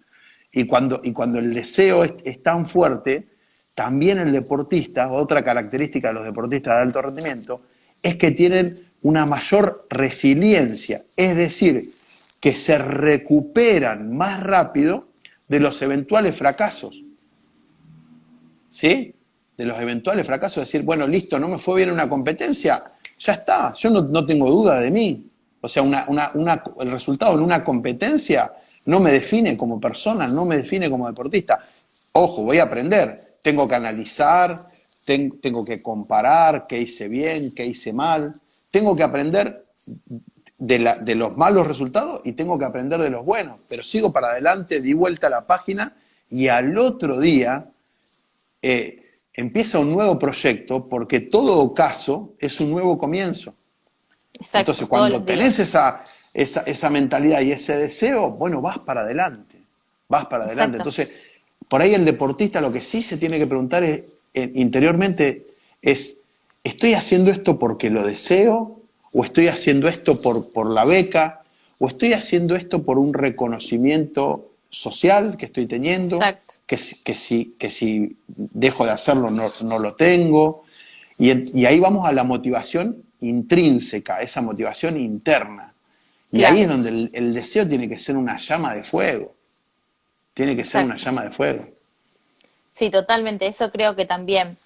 Y cuando el deseo es tan fuerte, también el deportista, otra característica de los deportistas de alto rendimiento, es que tienen una mayor resiliencia, es decir, que se recuperan más rápido de los eventuales fracasos. ¿Sí? De los eventuales fracasos, decir, bueno, listo, no me fue bien en una competencia, ya está, yo no tengo duda de mí. O sea, el resultado en una competencia no me define como persona, no me define como deportista. Ojo, voy a aprender, tengo que analizar, tengo que comparar qué hice bien, qué hice mal, tengo que aprender de los malos resultados y tengo que aprender de los buenos, pero sigo para adelante, di vuelta a la página y al otro día empieza un nuevo proyecto porque todo ocaso es un nuevo comienzo. Exacto, Entonces, todos cuando los tenés días. esa mentalidad y ese deseo, bueno, vas para adelante, vas para adelante. Exacto. Entonces, por ahí el deportista lo que sí se tiene que preguntar interiormente es, ¿estoy haciendo esto porque lo deseo? ¿O estoy haciendo esto por la beca? ¿O estoy haciendo esto por un reconocimiento social que estoy teniendo? Exacto. Que si dejo de hacerlo no lo tengo. Y ahí vamos a la motivación intrínseca, esa motivación interna. Y Claro. ahí es donde el deseo tiene que ser una llama de fuego. Tiene que ser una Exacto. llama de fuego. Sí, totalmente. Eso creo que también.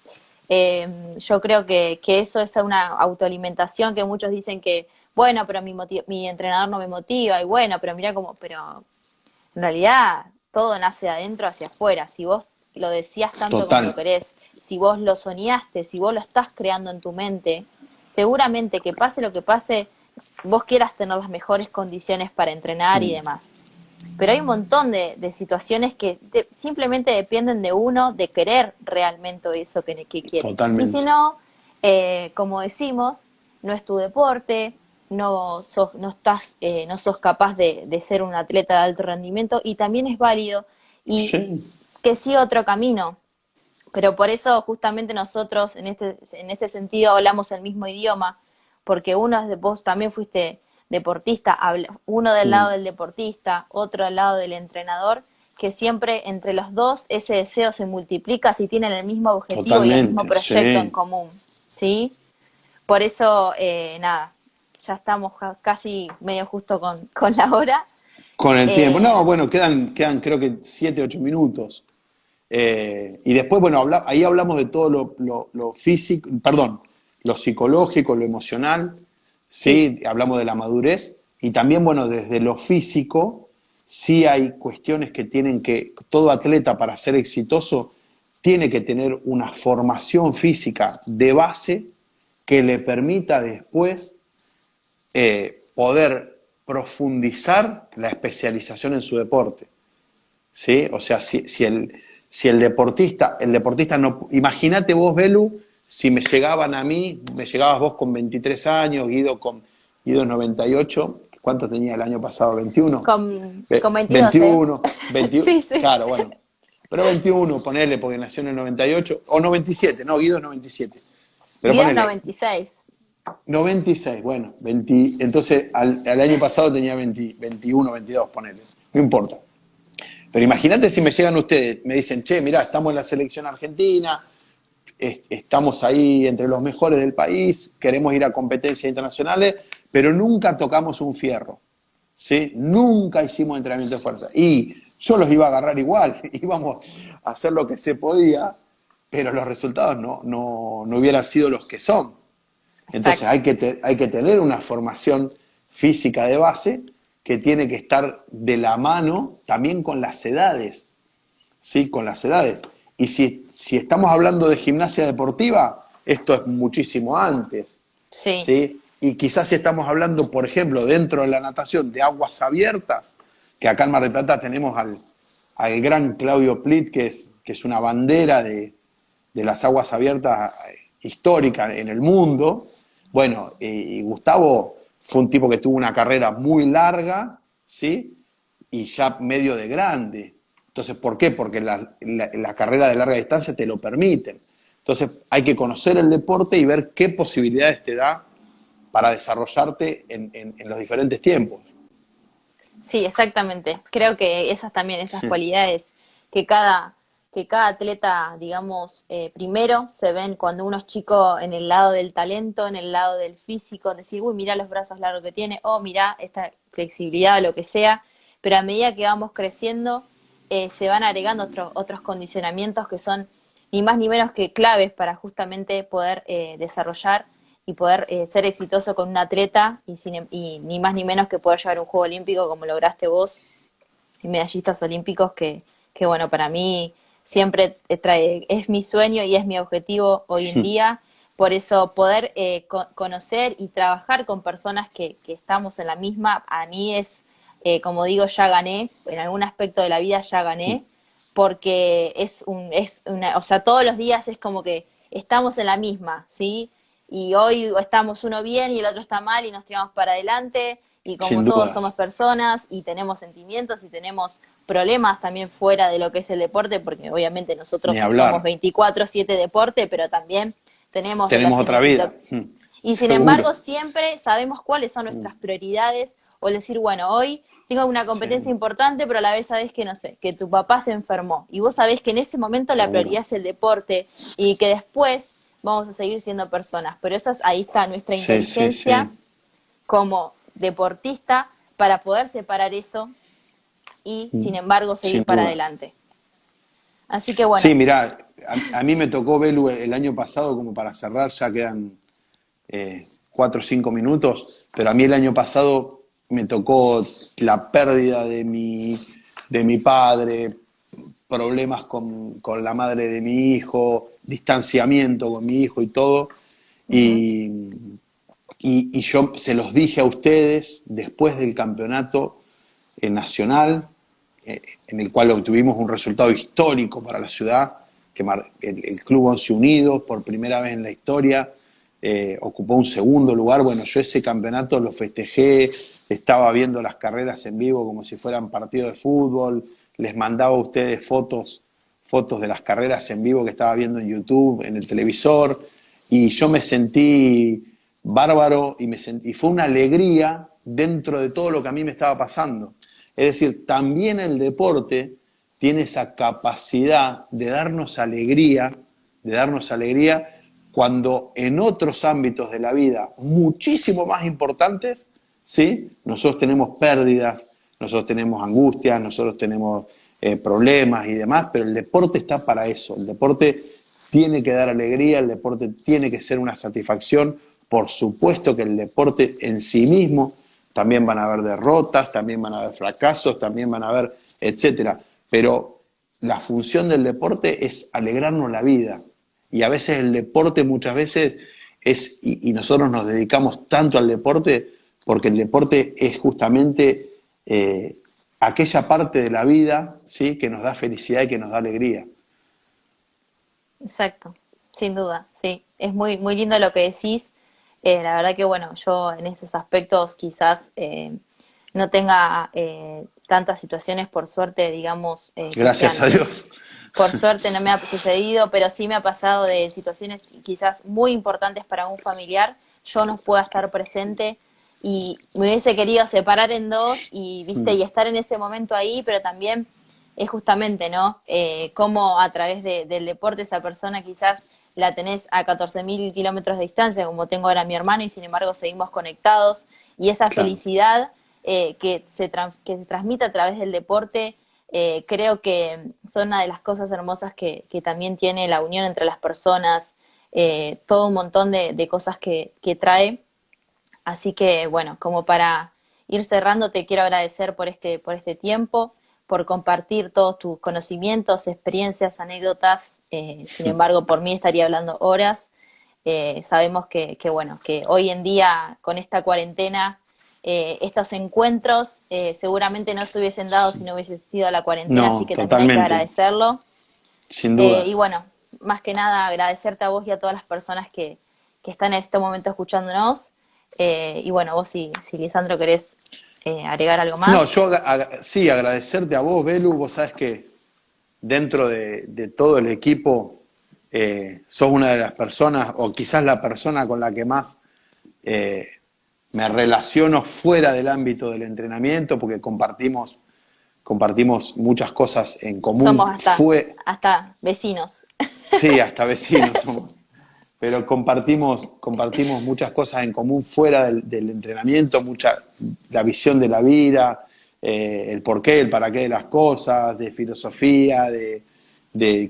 Yo creo que eso es una autoalimentación que muchos dicen que, bueno, pero mi entrenador no me motiva, y bueno, pero mira cómo, pero en realidad todo nace de adentro hacia afuera. Si vos lo decías tanto como lo Total, querés, si vos lo soñaste, si vos lo estás creando en tu mente, seguramente que pase lo que pase, vos quieras tener las mejores condiciones para entrenar y demás. Pero hay un montón de situaciones que simplemente dependen de uno, de querer realmente eso que quiere. Y si totalmente. no, como decimos, no es tu deporte, no sos capaz de ser un atleta de alto rendimiento, y también es válido y Sí, que siga otro camino. Pero por eso justamente nosotros en este sentido hablamos el mismo idioma, porque uno es de vos también fuiste deportista, uno del lado del deportista, otro del lado del entrenador, que siempre entre los dos ese deseo se multiplica si tienen el mismo objetivo y el mismo totalmente, proyecto en sí. común, ¿sí? Por eso, nada, ya estamos casi medio justo con la hora. Con el tiempo. Eh, No, bueno, quedan creo que 7, 8 minutos. Y después, bueno, ahí hablamos de todo lo físico, perdón, lo psicológico, lo emocional, sí, ¿sí? Hablamos de la madurez. Y también, bueno, desde lo físico, sí hay cuestiones que tienen que, todo atleta para ser exitoso tiene que tener una formación física de base que le permita después poder profundizar la especialización en su deporte. ¿Sí? O sea, si el deportista no, imagínate vos, Belu, si me llegaban a mí, me llegabas vos con 23 años, Guido 98, ¿cuánto tenía el año pasado? 21. con 22, ¿eh? 21, 21, Sí, sí. claro, bueno. Pero 21, ponele, porque nació en el 98, o 97, no, Guido es 97. Pero Guido es ponele, 96. 96, bueno, 20, entonces al año pasado tenía 20, 21, 22, ponele, no importa. Pero imagínate si me llegan ustedes, me dicen, che, mirá, estamos en la selección argentina, estamos ahí entre los mejores del país, queremos ir a competencias internacionales, pero nunca tocamos un fierro, ¿sí? Nunca hicimos entrenamiento de fuerza. Y yo los iba a agarrar igual, íbamos a hacer lo que se podía, pero los resultados no hubieran sido los que son. Entonces Exacto. hay que tener una formación física de base que tiene que estar de la mano también con las edades, ¿sí? Con las edades. Y si estamos hablando de gimnasia deportiva, esto es muchísimo antes, Sí, ¿sí? Y quizás si estamos hablando, por ejemplo, dentro de la natación de aguas abiertas, que acá en Mar del Plata tenemos al gran Claudio Plit, que es una bandera de las aguas abiertas histórica en el mundo. Bueno, y Gustavo fue un tipo que tuvo una carrera muy larga, ¿sí? Y ya medio de grande. Entonces, ¿por qué? Porque la carrera de larga distancia te lo permiten. Entonces, hay que conocer el deporte y ver qué posibilidades te da para desarrollarte en los diferentes tiempos. sí, exactamente. Creo que esas también, esas cualidades que cada atleta, digamos, primero se ven cuando uno es chico en el lado del talento, en el lado del físico, decir, uy, mira los brazos largos que tiene, o mira esta flexibilidad o lo que sea, pero a medida que vamos creciendo, se van agregando otros condicionamientos que son ni más ni menos que claves para justamente poder desarrollar y poder ser exitoso con un atleta y ni más ni menos que poder llevar un juego olímpico como lograste vos, y medallistas olímpicos que bueno, para mí siempre es mi sueño y es mi objetivo hoy en día. Por eso poder conocer y trabajar con personas que estamos en la misma, a mí es, como digo, ya gané, en algún aspecto de la vida ya gané, porque o sea, todos los días es como que estamos en la misma, ¿sí? Y hoy estamos uno bien y el otro está mal y nos tiramos para adelante, y como Sin todos somos dudas. personas y tenemos sentimientos y tenemos problemas también fuera de lo que es el deporte, porque obviamente Ni nosotros somos hablar. 24/7 deporte, pero también tenemos Tenemos otra relaciones vida. y sin Seguro. embargo siempre sabemos cuáles son nuestras prioridades, o el decir, bueno, hoy tengo una competencia Sí, importante, pero a la vez sabes que, no sé, que tu papá se enfermó y vos sabés que en ese momento la seguro. prioridad es el deporte y que después vamos a seguir siendo personas. Pero ahí está nuestra Sí, sí, sí. inteligencia como deportista para poder separar eso y, sin embargo, Sin seguir para duda. adelante. Así que bueno, Sí, mirá, a mí me tocó, Belu, el año pasado, como para cerrar, ya quedan 4 o 5 minutos, pero a mí el año pasado me tocó la pérdida de mi padre, problemas con la madre de mi hijo, distanciamiento con mi hijo y todo. ujú, Y, y yo se los dije a ustedes después del campeonato nacional, en el cual obtuvimos un resultado histórico para la ciudad, que el Club Once Unidos, por primera vez en la historia, ocupó un segundo lugar. Bueno, yo ese campeonato lo festejé, estaba viendo las carreras en vivo como si fueran partidos de fútbol, les mandaba a ustedes fotos de las carreras en vivo que estaba viendo en YouTube, en el televisor, y yo me sentí bárbaro y fue una alegría dentro de todo lo que a mí me estaba pasando. Es decir, también el deporte tiene esa capacidad de darnos alegría cuando en otros ámbitos de la vida muchísimo más importantes, ¿sí? Nosotros tenemos pérdidas, nosotros tenemos angustias, nosotros tenemos problemas y demás, pero el deporte está para eso. El deporte tiene que dar alegría, el deporte tiene que ser una satisfacción. Por supuesto que el deporte en sí mismo también van a haber derrotas, también van a haber fracasos, también van a haber, etcétera. Pero la función del deporte es alegrarnos la vida. Y a veces el deporte muchas veces y nosotros nos dedicamos tanto al deporte porque el deporte es justamente aquella parte de la vida, ¿sí?, que nos da felicidad y que nos da alegría. exacto, sin duda, sí. Es muy, muy lindo lo que decís. La verdad que, bueno, yo en estos aspectos quizás no tenga tantas situaciones, por suerte, digamos, que Gracias sean, a Dios. por suerte no me ha sucedido, pero sí me ha pasado de situaciones quizás muy importantes para un familiar, yo no pueda estar presente y me hubiese querido separar en dos y, viste, y estar en ese momento ahí, pero también es justamente, ¿no? Cómo a través del deporte esa persona quizás la tenés a 14.000 kilómetros de distancia, como tengo ahora a mi hermano, y sin embargo seguimos conectados. Y esa Claro. felicidad que se transmite a través del deporte, creo que son una de las cosas hermosas que también tiene la unión entre las personas, todo un montón de cosas que trae. Así que, bueno, como para ir cerrando, te quiero agradecer por este tiempo, por compartir todos tus conocimientos, experiencias, anécdotas. Sin embargo, por mí estaría hablando horas. Sabemos bueno, que hoy en día, con esta cuarentena, estos encuentros seguramente no se hubiesen dado si no hubiese sido la cuarentena, así No, que también hay que totalmente, agradecerlo. sin dudas. Y bueno, más que nada agradecerte a vos y a todas las personas que están en este momento escuchándonos. Y bueno, vos si Lisandro querés agregar algo No, más. sí, agradecerte a vos, Belu. Vos sabés que dentro de todo el equipo sos una de las personas, o quizás la persona con la que más eh, me relaciono fuera del ámbito del entrenamiento, porque compartimos muchas cosas en Somos común. hasta vecinos. Sí, hasta vecinos somos, pero compartimos muchas cosas en común fuera del entrenamiento, la visión de la vida, el porqué, el para qué de las cosas, de filosofía, de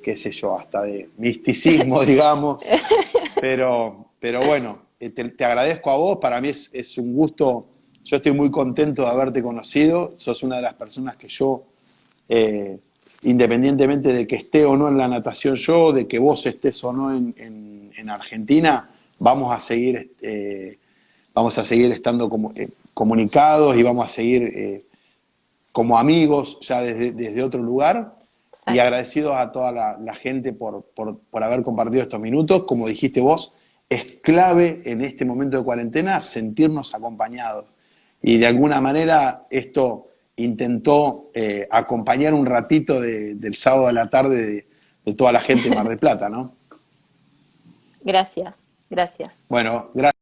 qué sé yo, hasta de misticismo, digamos. Pero bueno, te agradezco a vos, para mí es un gusto, yo estoy muy contento de haberte conocido, sos una de las personas que yo eh, independientemente de que esté o no en la natación yo, de que vos estés o no en Argentina, vamos a seguir estando comunicados y vamos a seguir como amigos ya desde otro lugar. Y Exacto. agradecidos a toda la gente por haber compartido estos minutos. Como dijiste vos, es clave en este momento de cuarentena sentirnos acompañados. Y de alguna manera esto intentó acompañar un ratito del sábado a la tarde de toda la gente de Mar del Plata, ¿no? Gracias, gracias. Bueno, gracias.